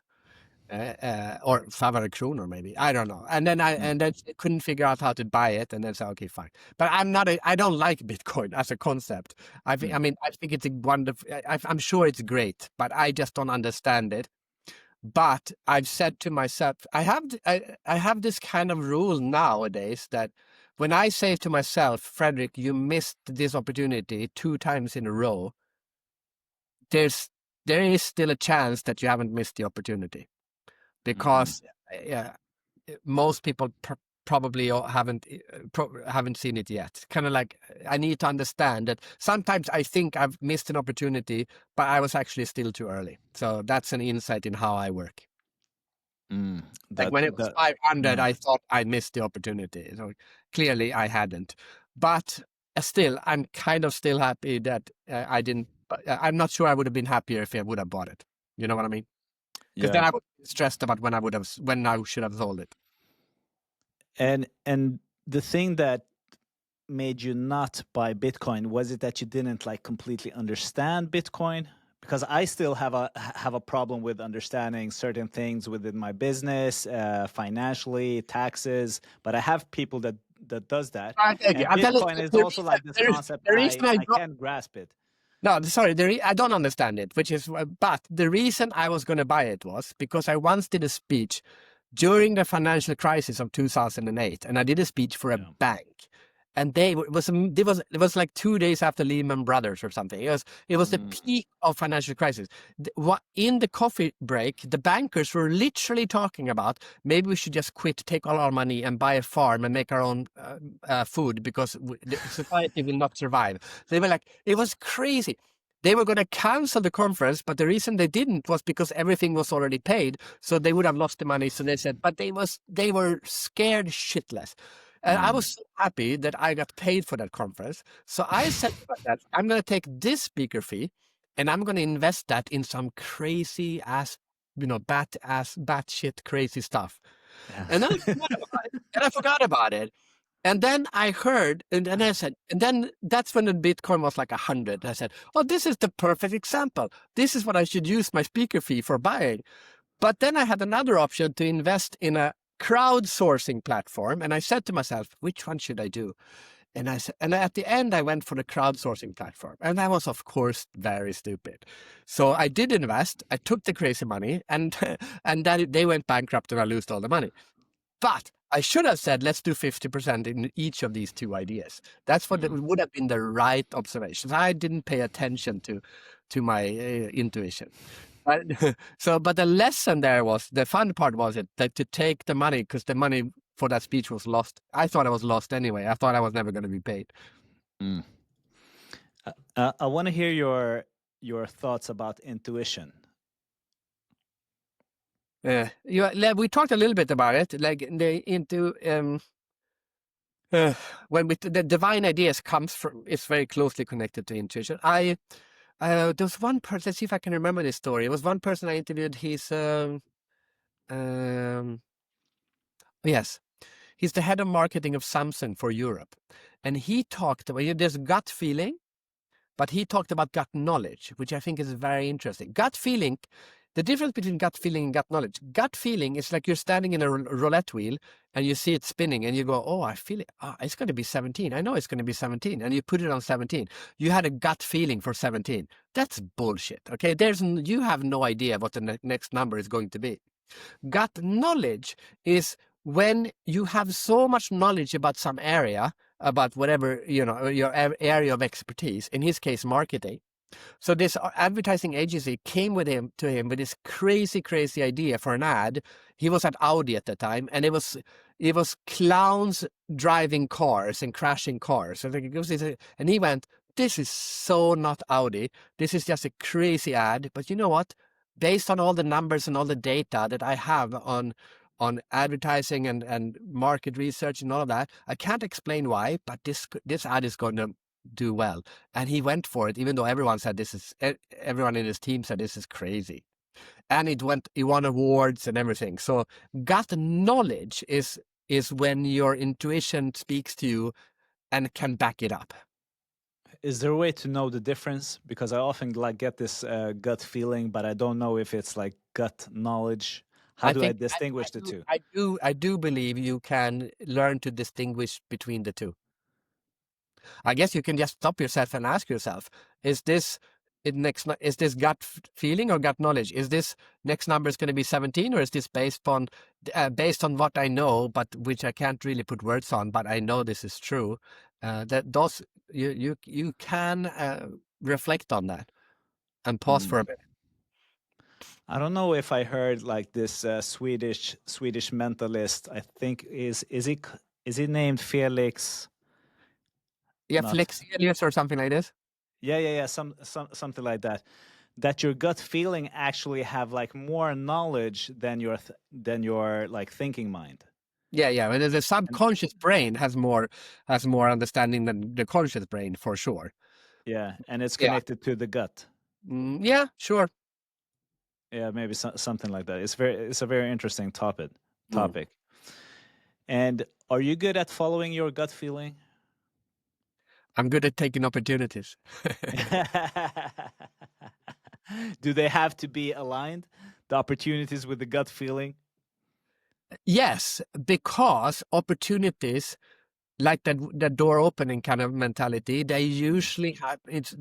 Or 500 kronor maybe, I don't know. And then I couldn't figure out how to buy it, and then said, okay, fine. But I don't like Bitcoin as a concept. I think it's a wonderful. I'm sure it's great, but I just don't understand it. But I've said to myself, I have this kind of rule nowadays that when I say to myself, Fredrik, you missed this opportunity 2 times in a row, there is still a chance that you haven't missed the opportunity. Because most people probably haven't seen it yet. Kind of like I need to understand that sometimes I think I've missed an opportunity, but I was actually still too early. So that's an insight in how I work. Like when it was 500,
yeah.
I thought I missed the opportunity. So clearly I hadn't. But still, I'm kind of still happy that I didn't. I'm not sure I would have been happier if I would have bought it. You know what I mean? Because then I would be stressed about when I should have sold it.
And the thing that made you not buy Bitcoin, was it that you didn't like completely understand Bitcoin? Because I still have a problem with understanding certain things within my business, financially, taxes. But I have people that does that. And Bitcoin is also like this concept. I can't grasp it.
No, sorry, I don't understand it, but the reason I was going to buy it was because I once did a speech during the financial crisis of 2008, and I did a speech for a bank. And it was like 2 days after Lehman Brothers or something. It was the peak of financial crisis. In the coffee break, the bankers were literally talking about maybe we should just quit, take all our money, and buy a farm and make our own food because the society will not survive. They were like, it was crazy. They were going to cancel the conference, but the reason they didn't was because everything was already paid, so they would have lost the money. So they said, but they were scared shitless. And I was so happy that I got paid for that conference. So I said that I'm going to take this speaker fee and I'm going to invest that in some crazy ass, batshit crazy stuff. Yeah. And then I forgot about it. And then I heard, and then I said, and then that's when the Bitcoin was like 100. I said, oh, this is the perfect example. This is what I should use my speaker fee for buying. But then I had another option to invest in a crowdsourcing platform. And I said to myself, which one should I do? And at the end, I went for the crowdsourcing platform. And I was, of course, very stupid. So I did invest. I took the crazy money and then they went bankrupt and I lost all the money. But I should have said, let's do 50% in each of these two ideas. That's what would have been the right observations. I didn't pay attention to my intuition. But the lesson there was, the fun part was that to take the money, because the money for that speech was lost. I thought I was lost anyway. I thought I was never going to be paid.
I want to hear your thoughts about intuition.
We talked a little bit about it, like when the divine ideas it's very closely connected to intuition. There was one person, let's see if I can remember this story. It was one person I interviewed. He's yes, he's the head of marketing of Samsung for Europe, and he talked about there's gut feeling, but he talked about gut knowledge, which I think is very interesting. Gut feeling. The difference between gut feeling and gut knowledge. Gut feeling is like you're standing in a roulette wheel and you see it spinning and you go, oh, I feel it. Oh, it's going to be 17. I know it's going to be 17. And you put it on 17. You had a gut feeling for 17. That's bullshit. Okay. You have no idea what the next number is going to be. Gut knowledge is when you have so much knowledge about some area, about whatever, your area of expertise, in his case, marketing. So this advertising agency came to him with this crazy idea for an ad. He was at Audi at the time, and it was clowns driving cars and crashing cars. And he went, this is so not Audi. This is just a crazy ad. But you know what? Based on all the numbers and all the data that I have on advertising and market research and all of that, I can't explain why, but this ad is going to do well. And he went for it, even though everyone in his team said this is crazy. And he won awards and everything. So gut knowledge is when your intuition speaks to you and can back it up.
Is there a way to know the difference? Because I often get this gut feeling, but I don't know if it's like gut knowledge. How do I distinguish the two?
I do believe you can learn to distinguish between the two. I guess you can just stop yourself and ask yourself, is this gut feeling or gut knowledge? Is this next number is going to be 17, or is this based on what I know, but which I can't really put words on, but I know this is true? You can reflect on that and pause for a minute.
I don't know if I heard like this Swedish mentalist. I think is he named Felix?
Yeah,
Not
Flexelius or something like this.
yeah. Something like that. That your gut feeling actually have like more knowledge than your like thinking mind.
Yeah. And the
And
subconscious brain has more understanding than the conscious brain for sure.
yeah, and it's
Yeah.
connected to the gut.
Yeah, sure.
Yeah, maybe something like that. It's a very interesting topic.
Mm.
Topic. And are you good at following your gut feeling?
I'm good at taking opportunities.
Do they have to be aligned? The opportunities with the gut feeling?
Yes, because opportunities like that door opening kind of mentality, they usually have it's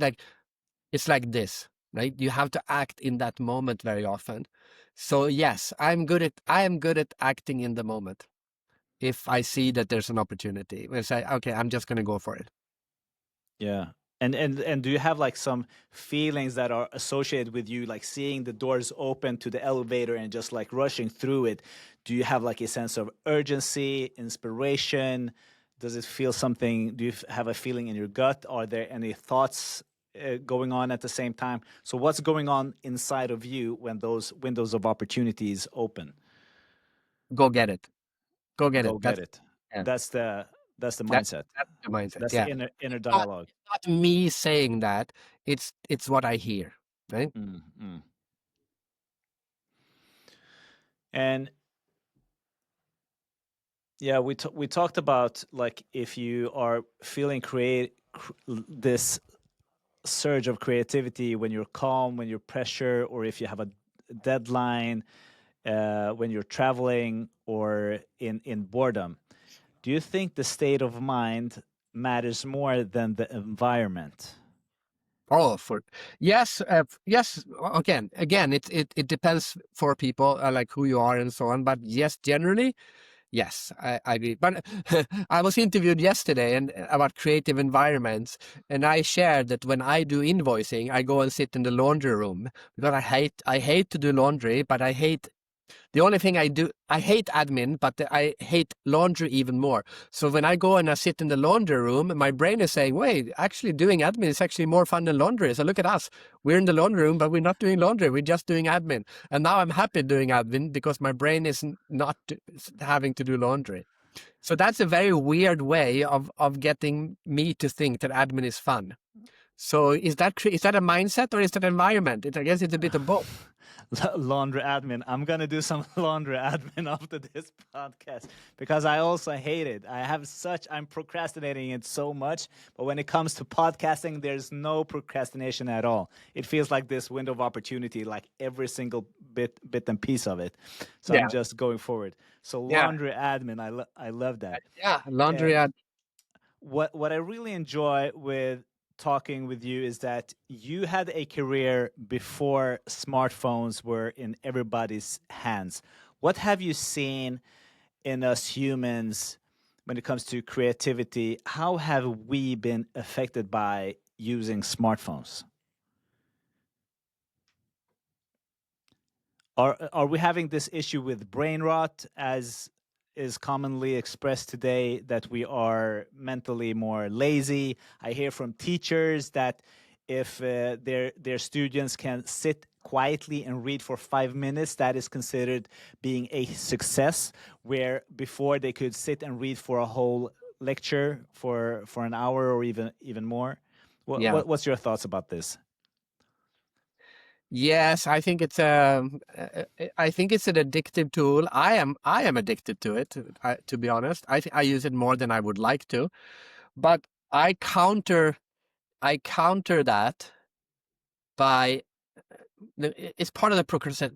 like this, right? You have to act in that moment very often. So yes, I am good at acting in the moment. If I see that there's an opportunity, I say, okay, I'm just going to go for it.
Yeah. And do you have like some feelings that are associated with you, like seeing the doors open to the elevator and just like rushing through it? Do you have like a sense of urgency, inspiration? Does it feel something? Do you have a feeling in your gut? Are there any thoughts going on at the same time? So what's going on inside of you when those windows of opportunities open?
Go get it. Go get it.
Go get it.
Yeah,
That's the that's the
that,
mindset.
that's the mindset.
That's the
Yeah.
inner
Not,
dialogue.
not me saying that. It's what I hear, right?
Mm, mm. And yeah, we talked about like if you are feeling this surge of creativity when you're calm, when you're pressure, or if you have a deadline, when you're traveling, or in boredom. Do you think the state of mind matters more than the environment?
Oh, for yes, yes. Again, it depends for people, like who you are and so on. But yes, generally, yes, I agree. But I was interviewed yesterday and about creative environments, and I shared that when I do invoicing, I go and sit in the laundry room because I hate to do laundry, but I hate the only thing I hate admin, but I hate laundry even more. So when I go and I sit in the laundry room, my brain is saying, wait, actually doing admin is actually more fun than laundry. So look at us. We're in the laundry room, but we're not doing laundry. We're just doing admin. And now I'm happy doing admin because my brain is not having to do laundry. So that's a very weird way of getting me to think that admin is fun. So is that a mindset or is that environment? I guess it's a bit of both.
Laundry admin. I'm gonna do some laundry admin after this podcast because I also hate it. I'm procrastinating it so much, but when it comes to podcasting, there's no procrastination at all. It feels like this window of opportunity, like every single bit and piece of it. So I'm
Yeah.
just going forward. So
Yeah.
laundry admin, I love that.
Yeah. Laundry
And
ad.
what I really enjoy with talking with you is that you had a career before smartphones were in everybody's hands. What have you seen in us humans when it comes to creativity? How have we been affected by using smartphones? Are we having this issue with brain rot as is commonly expressed today, that we are mentally more lazy? I hear from teachers that if their students can sit quietly and read for 5 minutes, that is considered being a success, where before they could sit and read for a whole lecture for an hour or even more.
Yeah.
What's your thoughts about this?
Yes, I think it's an addictive tool. I am addicted to it. To be honest, I use it more than I would like to, but I counter that by it's part of the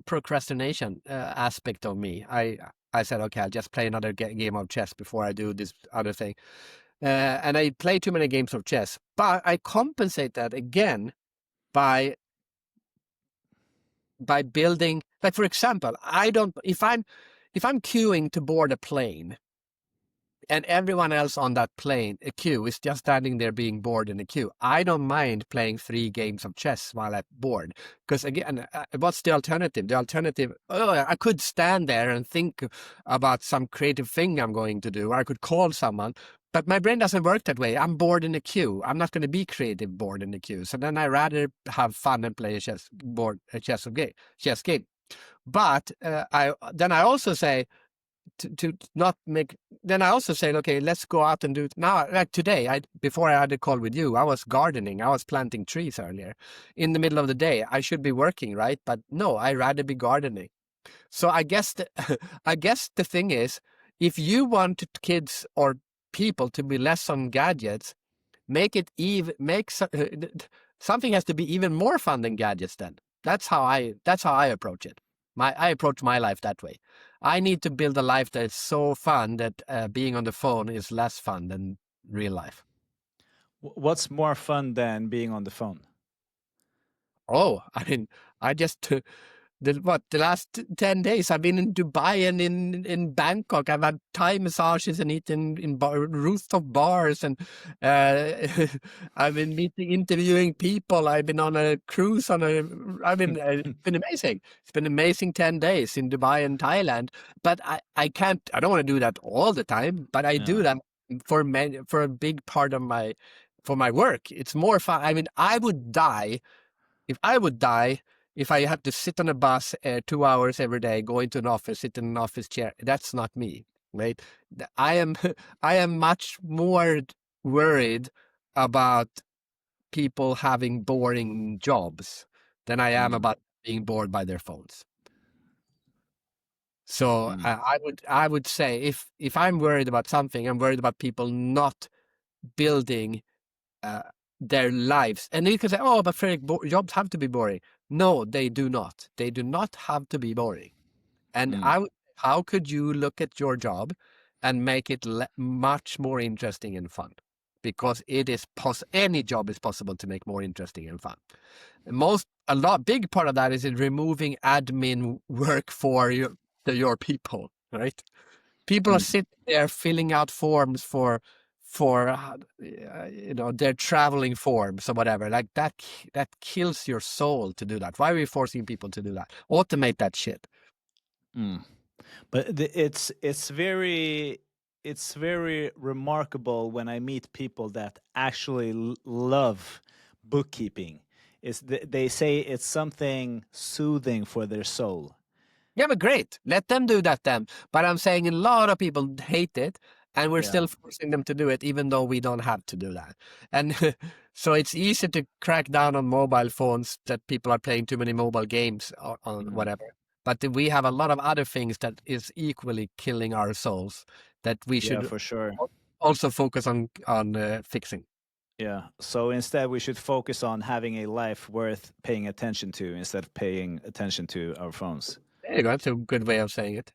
procrastination aspect of me. I said, okay, I'll just play another game of chess before I do this other thing, and I play too many games of chess. But I compensate that again by building, like for example, I don't if I'm queuing to board a plane, and everyone else on that plane, a queue, is just standing there being bored in a queue. I don't mind playing 3 games of chess while I'm bored. Because again, what's the alternative? The alternative, I could stand there and think about some creative thing I'm going to do, or I could call someone. But my brain doesn't work that way. I'm bored in a queue. I'm not going to be creative bored in the queue. So then I rather have fun and play a chess game. But I also say, to not make, then I also say, okay, let's go out and do it now. Like today, before I had a call with you, I was gardening. I was planting trees earlier in the middle of the day. I should be working, right? But no, I'd rather be gardening. So I guess I guess the thing is, if you want kids or people to be less on gadgets, make it even something has to be even more fun than gadgets. Then that's how I approach it. I approach my life that way. I need to build a life that is so fun that being on the phone is less fun than real life.
What's more fun than being on the phone?
Oh, I mean, I just the last 10 days I've been in Dubai and in Bangkok. I've had Thai massages and eaten in rooftop bars, and I've been interviewing people. I've been on a cruise it's been amazing. It's been amazing 10 days in Dubai and Thailand. But I don't want to do that all the time, but I do that for a big part of my work. It's more fun. I mean, I would die if I had to sit on a bus 2 hours every day, go into an office, sit in an office chair. That's not me, right? I am I am much more worried about people having boring jobs than I am about being bored by their phones. So I would say, if I'm worried about something, I'm worried about people not building their lives. And you can say, oh, but Fredrik, jobs have to be boring. No, they do not. They do not have to be boring. And how could you look at your job and make it much more interesting and fun? Because it is any job is possible to make more interesting and fun. Big part of that is in removing admin work for your people, right? People are sitting there filling out forms for their traveling forms or whatever. Like that kills your soul to do that. Why are we forcing people to do that? Automate that shit.
But it's very remarkable when I meet people that actually love bookkeeping. They say it's something soothing for their soul.
Yeah, but great. Let them do that then. But I'm saying a lot of people hate it, and we're still forcing them to do it, even though we don't have to do that. And so it's easy to crack down on mobile phones that people are playing too many mobile games or whatever. But we have a lot of other things that is equally killing our souls that we should
for sure.
also focus on fixing.
Yeah. So instead, we should focus on having a life worth paying attention to instead of paying attention to our phones.
There you go. That's a good way of saying it.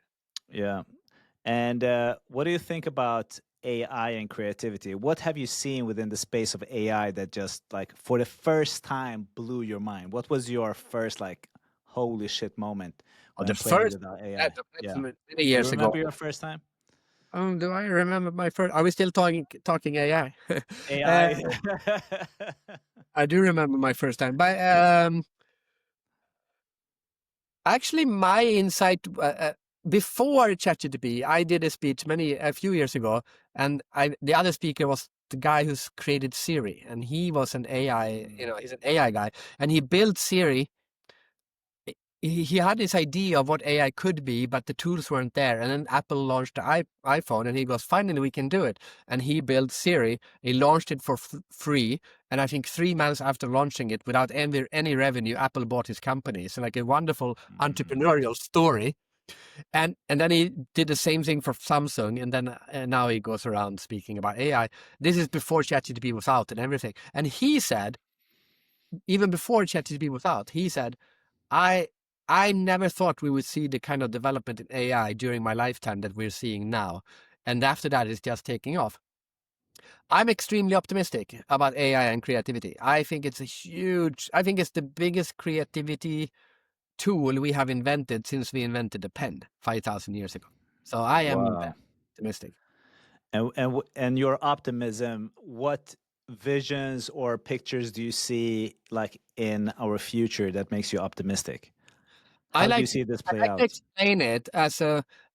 Yeah. And what do you think about AI and creativity? What have you seen within the space of AI that just like for the first time blew your mind? What was your first like holy shit moment when
The
playing
first
with AI?
that's
Yeah.
many years
Do you
ago.
remember your first time?
Do I remember my first? Are we still talking AI?
AI.
I do remember my first time. But actually, my insight before ChatGPT, I did a speech a few years ago, and the other speaker was the guy who's created Siri, and he was an AI. He's an AI guy, and he built Siri. He had this idea of what AI could be, but the tools weren't there. And then Apple launched the iPhone, and he goes, finally, we can do it. And he built Siri. He launched it for free. And I think 3 months after launching it, without any revenue, Apple bought his company. So like a wonderful entrepreneurial story. And then he did the same thing for Samsung. And then now he goes around speaking about AI. This is before ChatGPT was out and everything. And he said, even before ChatGPT was out, he said, I never thought we would see the kind of development in AI during my lifetime that we're seeing now. And after that, it's just taking off. I'm extremely optimistic about AI and creativity. I think it's the biggest creativity tool we have invented since we invented the pen 5,000 years ago. So I am optimistic.
And your optimism, what visions or pictures do you see like in our future that makes you optimistic?
I
How do you
like
see this
I
play
like to
out?
explain it as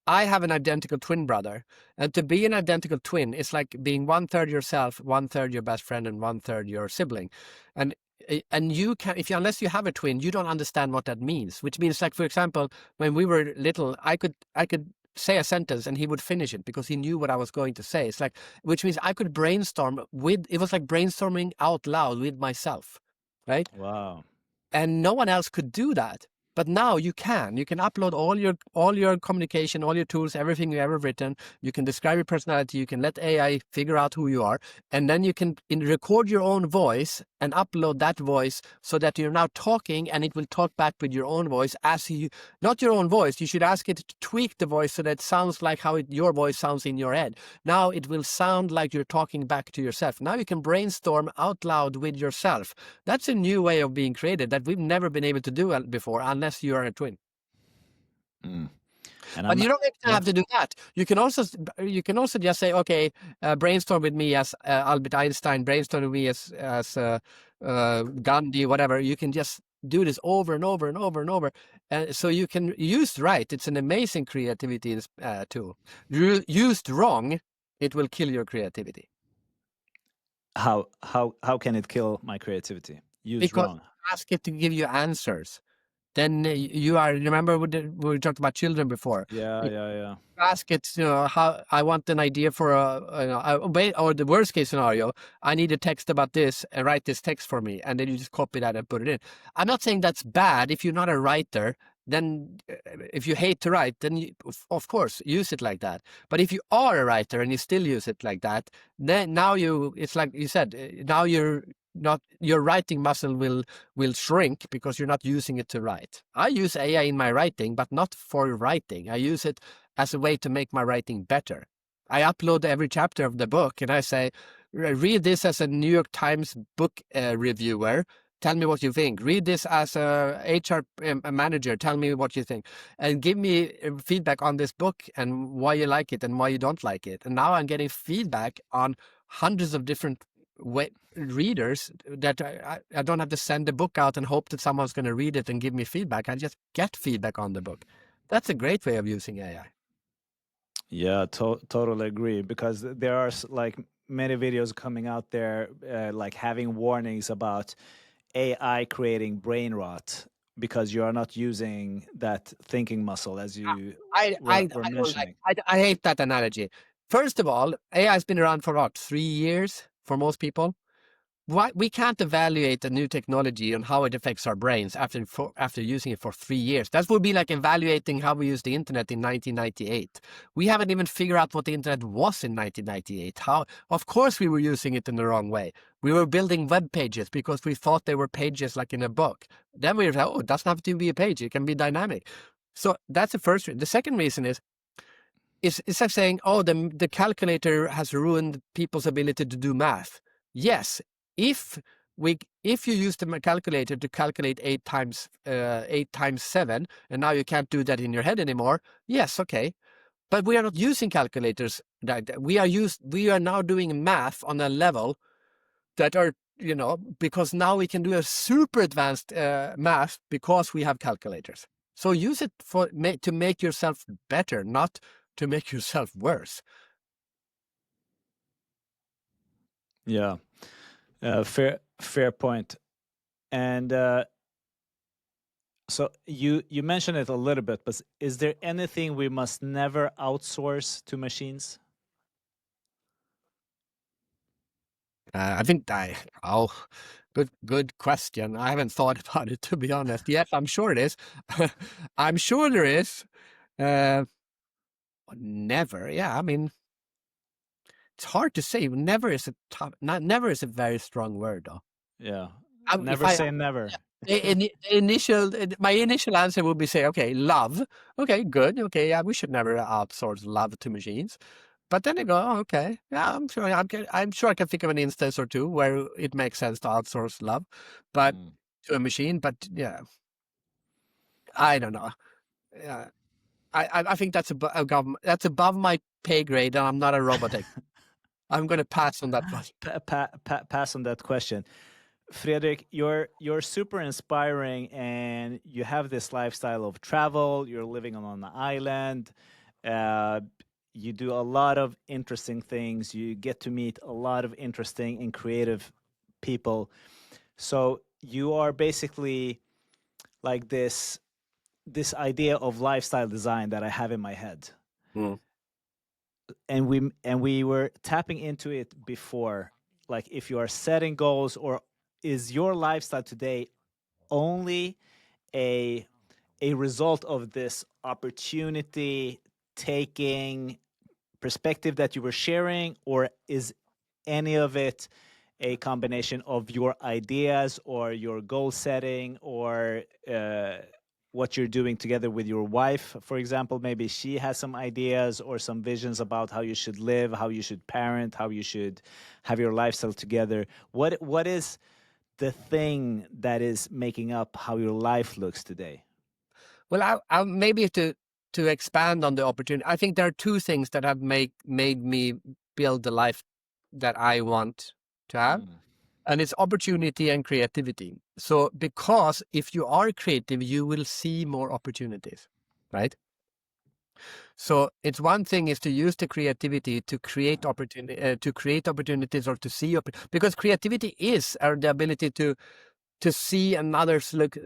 I have an identical twin brother, and to be an identical twin is like being 1/3 yourself, 1/3 your best friend, and 1/3 your sibling. And and you can, if you, unless you have a twin, you don't understand what that means. Which means, like for example, when we were little, I could say a sentence and he would finish it because he knew what I was going to say. It's like, which means I could brainstorm with. It was like brainstorming out loud with myself, right?
Wow.
And no one else could do that. But now you can upload all your communication, all your tools, everything you've ever written. You can describe your personality. You can let AI figure out who you are, and then you can record your own voice and upload that voice so that you're now talking, and it will talk back with your own voice as you, not your own voice. You should ask it to tweak the voice so that it sounds like how your voice sounds in your head. Now it will sound like you're talking back to yourself. Now you can brainstorm out loud with yourself. That's a new way of being created that we've never been able to do before, unless you are a twin.
Mm. And
But
I'm
you don't
yeah.
have to do that. You can also just say, okay, brainstorm with me as Albert Einstein, brainstorm with me as Gandhi, whatever. You can just do this over and over and over and over, so you can use right. It's an amazing creativity tool. Used wrong, it will kill your creativity.
How can it kill my creativity? Used
Because
wrong.
you ask it to give you answers. Then you are, remember we talked about children before.
Yeah,
If
yeah, yeah.
you ask it, how I want an idea for or the worst case scenario, I need a text about this and write this text for me. And then you just copy that and put it in. I'm not saying that's bad. If you're not a writer, then if you hate to write, then of course use it like that. But if you are a writer and you still use it like that, then now it's like you said, now you're not, your writing muscle will shrink because you're not using it to write. I use AI in my writing, but not for writing. I use it as a way to make my writing better. I upload every chapter of the book and I say, read this as a New York Times book reviewer. Tell me what you think. Read this as a HR manager. Tell me what you think. And give me feedback on this book and why you like it and why you don't like it. And now I'm getting feedback on hundreds of different readers that I don't have to send the book out and hope that someone's going to read it and give me feedback. I just get feedback on the book. That's a great way of using AI.
Yeah, totally agree because there are like many videos coming out there like having warnings about AI creating brain rot because you are not using that thinking muscle as you were
I don't like.
mentioning.
I hate that analogy. First of all, AI has been around for what, 3 years for most people. Why we can't evaluate a new technology and how it affects our brains after using it for 3 years? That would be like evaluating how we used the internet in 1998. We haven't even figured out what the internet was in 1998. How? Of course, we were using it in the wrong way. We were building web pages because we thought they were pages like in a book. Then we were like, oh, it doesn't have to be a page; it can be dynamic. So that's the first reason. The second reason is it's like saying, oh, the calculator has ruined people's ability to do math. Yes, if if you use the calculator to calculate 8 times 7, and now you can't do that in your head anymore, yes, okay. But we are not using calculators. We are now doing math on a level that are, because now we can do a super advanced math because we have calculators. So use it to make yourself better, not to make yourself worse.
Yeah, fair point. And so you mentioned it a little bit, but is there anything we must never outsource to machines?
I think good question. I haven't thought about it, to be honest. Yes, I'm sure it is. I'm sure there is. Never. Yeah, I mean, it's hard to say. Never is never is a very strong word, though.
Yeah,
If
never
I
say never.
my initial answer would be say, okay, love. Okay, good. Okay, yeah, we should never outsource love to machines. But then I go, oh, okay, yeah, I'm sure I can think of an instance or two where it makes sense to outsource love, but
Mm.
to a machine. But yeah, I don't know. Yeah, I think that's above my pay grade, and I'm not a robotic. I'm going to pass on that one.
Pass on that question. Fredrik, you're super inspiring, and you have this lifestyle of travel. You're living on an island. Uh, you do a lot of interesting things. You get to meet a lot of interesting and creative people. So you are basically like this idea of lifestyle design that I have in my head.
Mm.
And we were tapping into it before, like if you are setting goals, or is your lifestyle today only a a result of this opportunity taking perspective that you were sharing, or is any of it a combination of your ideas or your goal setting, or what you're doing together with your wife, for example? Maybe she has some ideas or some visions about how you should live, how you should parent, how you should have your lifestyle together. What is the thing that is making up how your life looks today?
Well, I maybe to expand on the opportunity, I think there are two things that have made me build the life that I want to have. And it's opportunity and creativity. So because if you are creative, you will see more opportunities, right? So it's one thing is to use the creativity to create opportunities or to see because creativity is the ability to see another's look,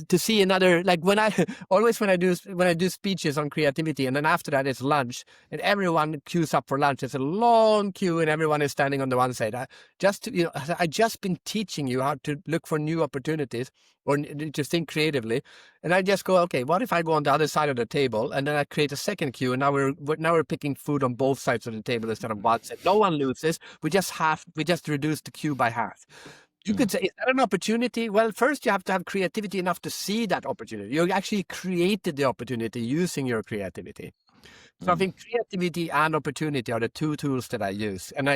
to see another, like when I always when I do speeches on creativity, and then after that it's lunch and everyone queues up for lunch. It's a long queue and everyone is standing on the one side. I just been teaching you how to look for new opportunities or to think creatively, and I just go, okay, what if I go on the other side of the table and then I create a second queue, and now we're picking food on both sides of the table instead of one side. No one loses. We just reduce the queue by half. You could say, is that an opportunity? Well, first you have to have creativity enough to see that opportunity. You actually created the opportunity using your creativity. So I think creativity and opportunity are the two tools that I use. And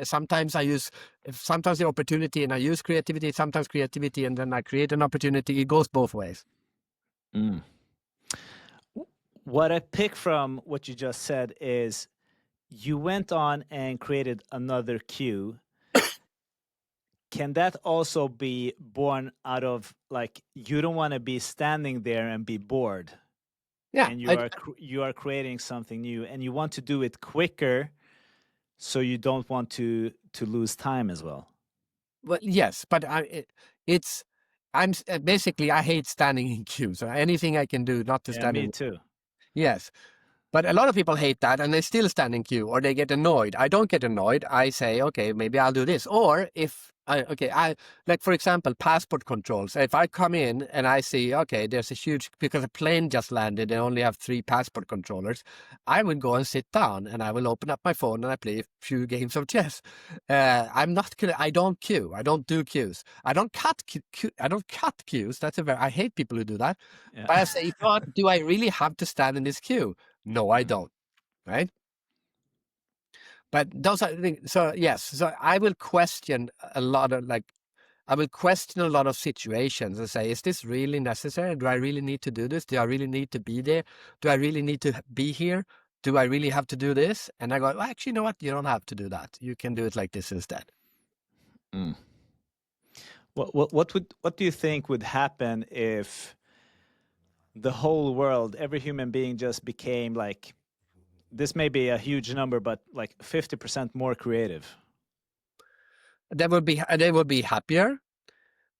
sometimes the opportunity and I use creativity, sometimes creativity and then I create an opportunity. It goes both ways.
What I pick from what you just said is you went on and created another queue. Can that also be born out of, like, you don't want to be standing there and be bored,
Yeah.
and you are creating something new, and you want to do it quicker, so you don't want to lose time as well?
Well, yes, but basically I hate standing in queues. So anything I can do not to
Yeah,
stand
me
in.
too.
Yes. But a lot of people hate that and they still stand in queue or they get annoyed. I don't get annoyed. I say, okay, maybe I'll do this. Or like, for example, passport controls. If I come in and I see, okay, there's because a plane just landed and only have 3 passport controllers, I will go and sit down and I will open up my phone and I play a few games of chess. I don't queue. I don't do queues. I don't cut queues. I hate people who do that.
Yeah.
But I say, do I really have to stand in this queue? No, I don't. Right. But those are so yes. So I will question a lot of situations and say, is this really necessary? Do I really need to do this? Do I really need to be there? Do I really need to be here? Do I really have to do this? And I go, well, actually, you know what? You don't have to do that. You can do it like this instead.
What do you think would happen if the whole world, every human being, just became, like, this may be a huge number, but like 50% more creative?
They would be happier.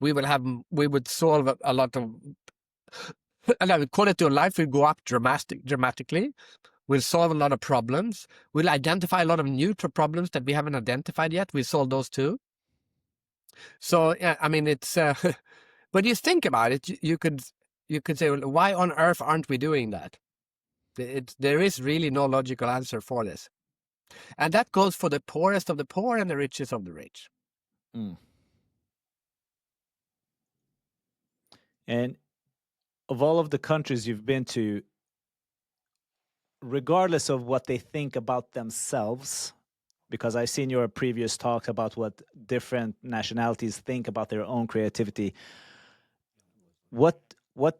We would solve a lot of, and I would quality of life would go up dramatically. We'll solve a lot of problems. We'll identify a lot of new problems that we haven't identified yet. We solve those too. So, yeah, I mean, it's when you think about it, you could say, well, why on earth aren't we doing that? There is really no logical answer for this. And that goes for the poorest of the poor and the richest of the rich.
And of all of the countries you've been to, regardless of what they think about themselves, because I've seen your previous talks about what different nationalities think about their own creativity, what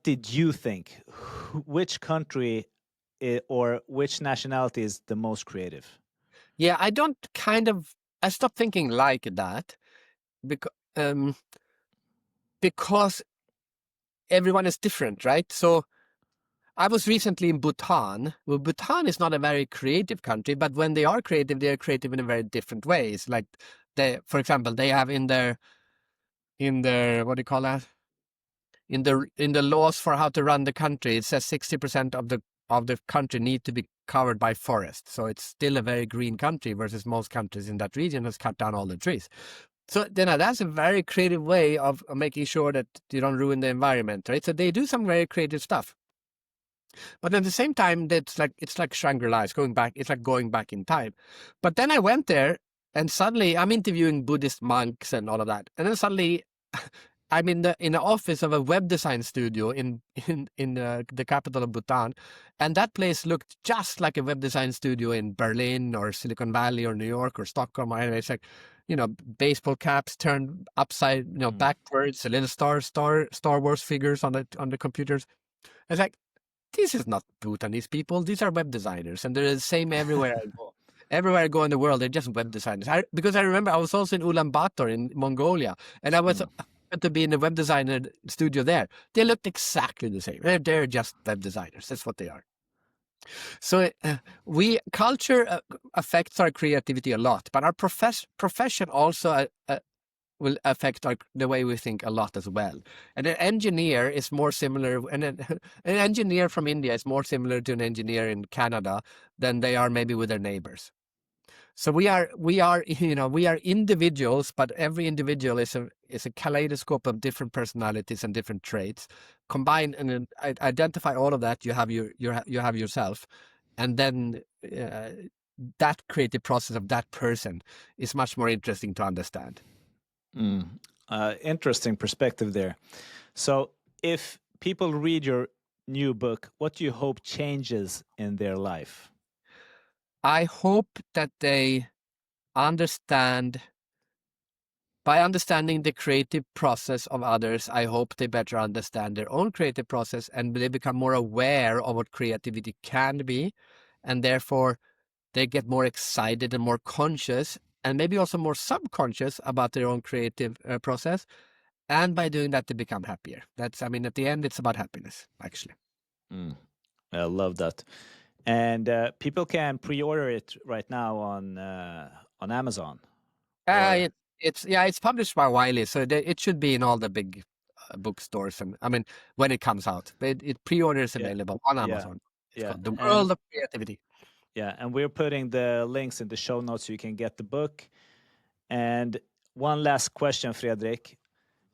did you think? Which country or which nationality is the most creative?
Yeah, I stopped thinking like that because everyone is different, right? So I was recently in Bhutan. Well, Bhutan is not a very creative country, but when they are creative in a very different ways. Like for example, they have in their what do you call that? In the laws for how to run the country, it says 60% of the country need to be covered by forest. So it's still a very green country versus most countries in that region has cut down all the trees. So that's a very creative way of making sure that you don't ruin the environment, right? So they do some very creative stuff. But at the same time, it's like Shangri-La. It's like going back in time. But then I went there and suddenly I'm interviewing Buddhist monks and all of that. And then suddenly I'm in the office of a web design studio in the capital of Bhutan, and that place looked just like a web design studio in Berlin or Silicon Valley or New York or Stockholm. Or anyway, it's like, baseball caps turned upside, backwards, a little Star Wars figures on the computers. It's like, this is not Bhutanese people. These are web designers, and they're the same everywhere I go. Everywhere I go in the world, they're just web designers. Because I remember I was also in Ulaanbaatar in Mongolia, and I was to be in a web designer studio there. They looked exactly the same. They're just web designers. That's what they are. So culture affects our creativity a lot, but our profession also will affect the way we think a lot as well. And an engineer is more similar, and an engineer from India is more similar to an engineer in Canada than they are maybe with their neighbors. So we are individuals, but every individual is a kaleidoscope of different personalities and different traits. Combine and then identify all of that. You have yourself, and then that creative process of that person is much more interesting to understand.
Interesting perspective there. So, if people read your new book, what do you hope changes in their life?
I hope that they understand. By understanding the creative process of others, I hope they better understand their own creative process and they become more aware of what creativity can be. And therefore, they get more excited and more conscious and maybe also more subconscious about their own creative process. And by doing that, they become happier. At the end, it's about happiness, actually.
I love that. And people can pre-order it right now on Amazon. Or
It's published by Wiley, so it should be in all the big bookstores. And when it comes out, but pre-order is available on Amazon. It's called The World of Creativity.
Yeah, and we're putting the links in the show notes so you can get the book. And one last question, Fredrik.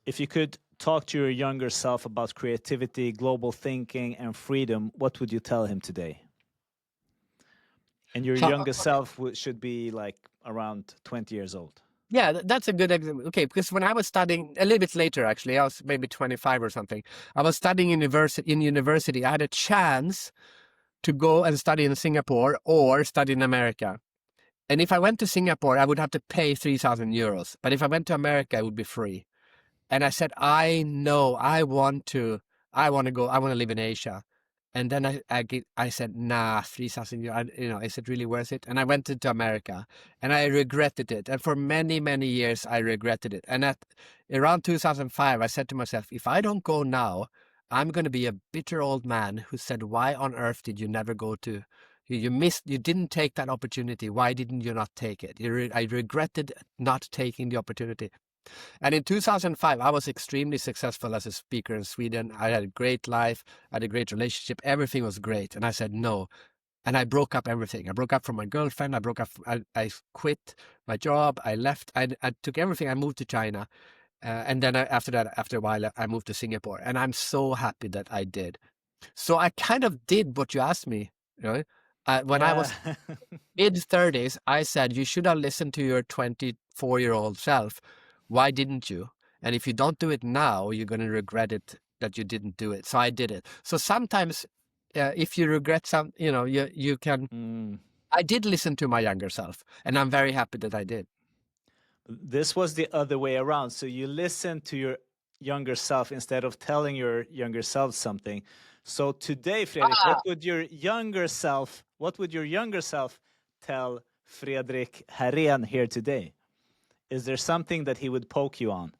If you could talk to your younger self about creativity, global thinking, and freedom, what would you tell him today? And your younger self should be like around 20 years old.
Yeah, that's a good example. Okay, because when I was studying a little bit later, actually, I was maybe 25 or something. I was studying university. I had a chance to go and study in Singapore or study in America. And if I went to Singapore, I would have to pay 3,000 euros. But if I went to America, it would be free. And I said, I know, I want to live in Asia. And then I said, nah, 3,000 euros, is it really worth it? And I went to America and I regretted it. And for many, many years, I regretted it. And at around 2005, I said to myself, if I don't go now, I'm going to be a bitter old man who said, why on earth did you never go to, you didn't take that opportunity. Why didn't you not take it? I regretted not taking the opportunity. And in 2005, I was extremely successful as a speaker in Sweden. I had a great life. I had a great relationship. Everything was great. And I said no. And I broke up everything. I broke up from my girlfriend. I quit my job. I left. I took everything. I moved to China. And then after a while, I moved to Singapore. And I'm so happy that I did. So I kind of did what you asked me. When I was mid-30s, I said, you should have listened to your 24-year-old self. Why didn't you? And if you don't do it now, you're going to regret it that you didn't do it. So I did it. So sometimes if you regret you can... I did listen to my younger self, and I'm very happy that I did.
This was the other way around. So you listened to your younger self instead of telling your younger self something. So today, Fredrik, what would your younger self tell Fredrik Härén here today? Is there something that he would poke you on?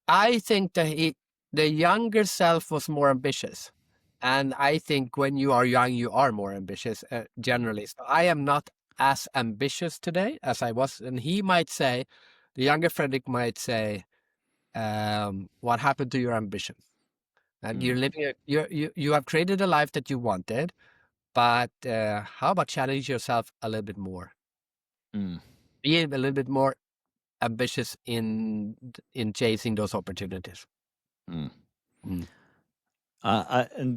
I think that the younger self was more ambitious. And I think when you are young, you are more ambitious generally. So I am not as ambitious today as I was. And he might say, the younger Fredrik might say, what happened to your ambition? And you're living, you have created a life that you wanted, but how about challenge yourself a little bit more? Be a little bit more ambitious in chasing those opportunities.
And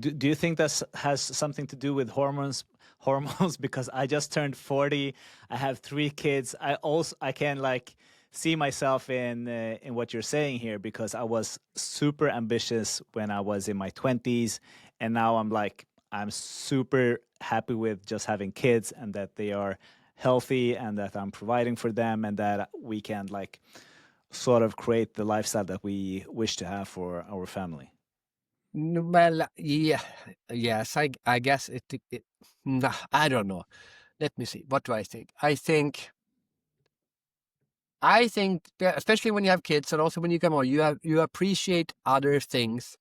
do you think that has something to do with hormones? Hormones, because I just turned 40. I have 3 kids. I can like see myself in what you're saying here, because I was super ambitious when I was in my 20s, and now I'm super happy with just having kids and that they are healthy and that I'm providing for them and that we can like sort of create the lifestyle that we wish to have for our family.
Well, yeah, yes, I guess nah, I don't know. Let me see. What do I think? I think, especially when you have kids, and also when you come on, you appreciate other things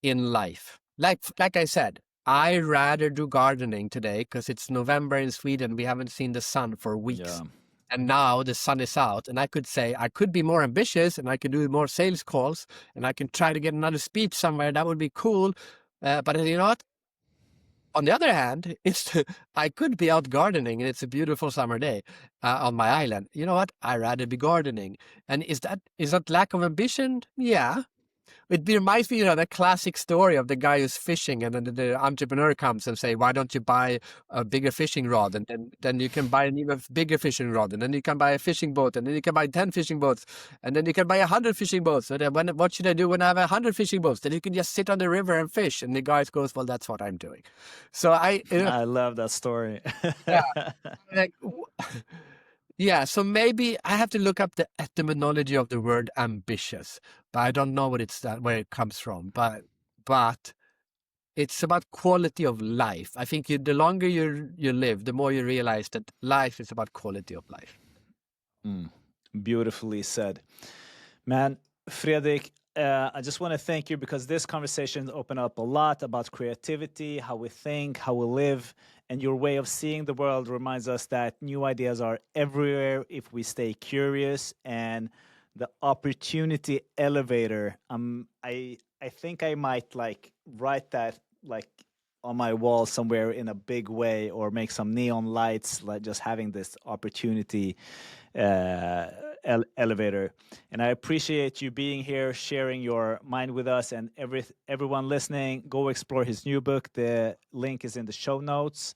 in life. Like I said, I rather do gardening today because it's November in Sweden. We haven't seen the sun for weeks.
Yeah.
And now the sun is out, and I could say I could be more ambitious, and I could do more sales calls, and I can try to get another speech somewhere. That would be cool. But you know what? On the other hand, I could be out gardening, and it's a beautiful summer day on my island. You know what? I rather be gardening. And is that lack of ambition? Yeah. It reminds me of that classic story of the guy who's fishing, and then the entrepreneur comes and say, "Why don't you buy a bigger fishing rod? And then you can buy an even bigger fishing rod, and then you can buy a fishing boat, and then you can buy 10 fishing boats, and then you can buy 100 fishing boats. So then what should I do when I have 100 fishing boats? Then you can just sit on the river and fish." And the guy goes, "Well, that's what I'm doing." So
I love that story.
yeah, like. Yeah, so maybe I have to look up the etymology of the word ambitious, but I don't know where it comes from. But it's about quality of life. I think the longer you live, the more you realize that life is about quality of life.
Beautifully said. Man, Fredrik, I just want to thank you because this conversation opened up a lot about creativity, how we think, how we live, and your way of seeing the world reminds us that new ideas are everywhere if we stay curious. And the opportunity elevator, I think I might like write that like on my wall somewhere in a big way, or make some neon lights, like just having this opportunity uh, elevator. And I appreciate you being here, sharing your mind with us, and everyone listening. Go explore his new book. The link is in the show notes.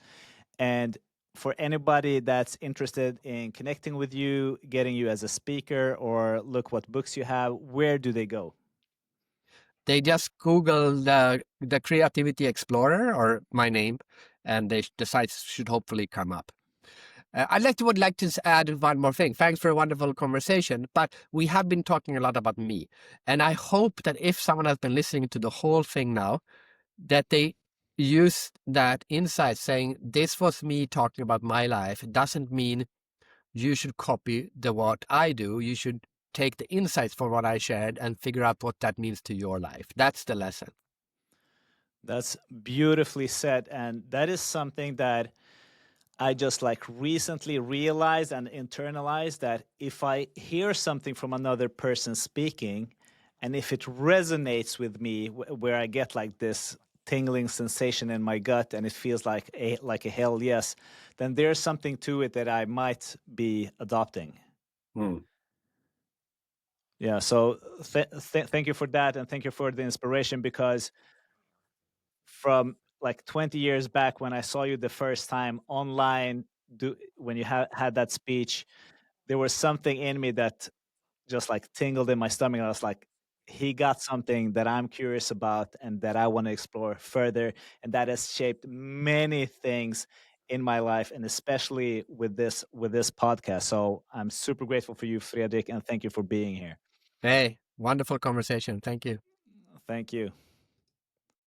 And for anybody that's interested in connecting with you, getting you as a speaker, or look what books you have, where do they go?
They just Google the Creativity Explorer or my name, and the sites should hopefully come up. Would like to add one more thing. Thanks for a wonderful conversation, but we have been talking a lot about me. And I hope that if someone has been listening to the whole thing now, that they use that insight saying, this was me talking about my life. It doesn't mean you should copy what I do. You should take the insights from what I shared and figure out what that means to your life. That's the lesson.
That's beautifully said. And that is something that I just like recently realized and internalized, that if I hear something from another person speaking, and if it resonates with me, where I get like this tingling sensation in my gut and it feels like a hell yes, then there's something to it that I might be adopting. Yeah, so thank you for that, and thank you for the inspiration, because from like 20 years back when I saw you the first time online, when you had that speech, there was something in me that just like tingled in my stomach. And I was like, he got something that I'm curious about and that I want to explore further. And that has shaped many things in my life, and especially with this podcast. So I'm super grateful for you, Fredrik, and thank you for being here.
Hey, wonderful conversation. Thank you.
Thank you.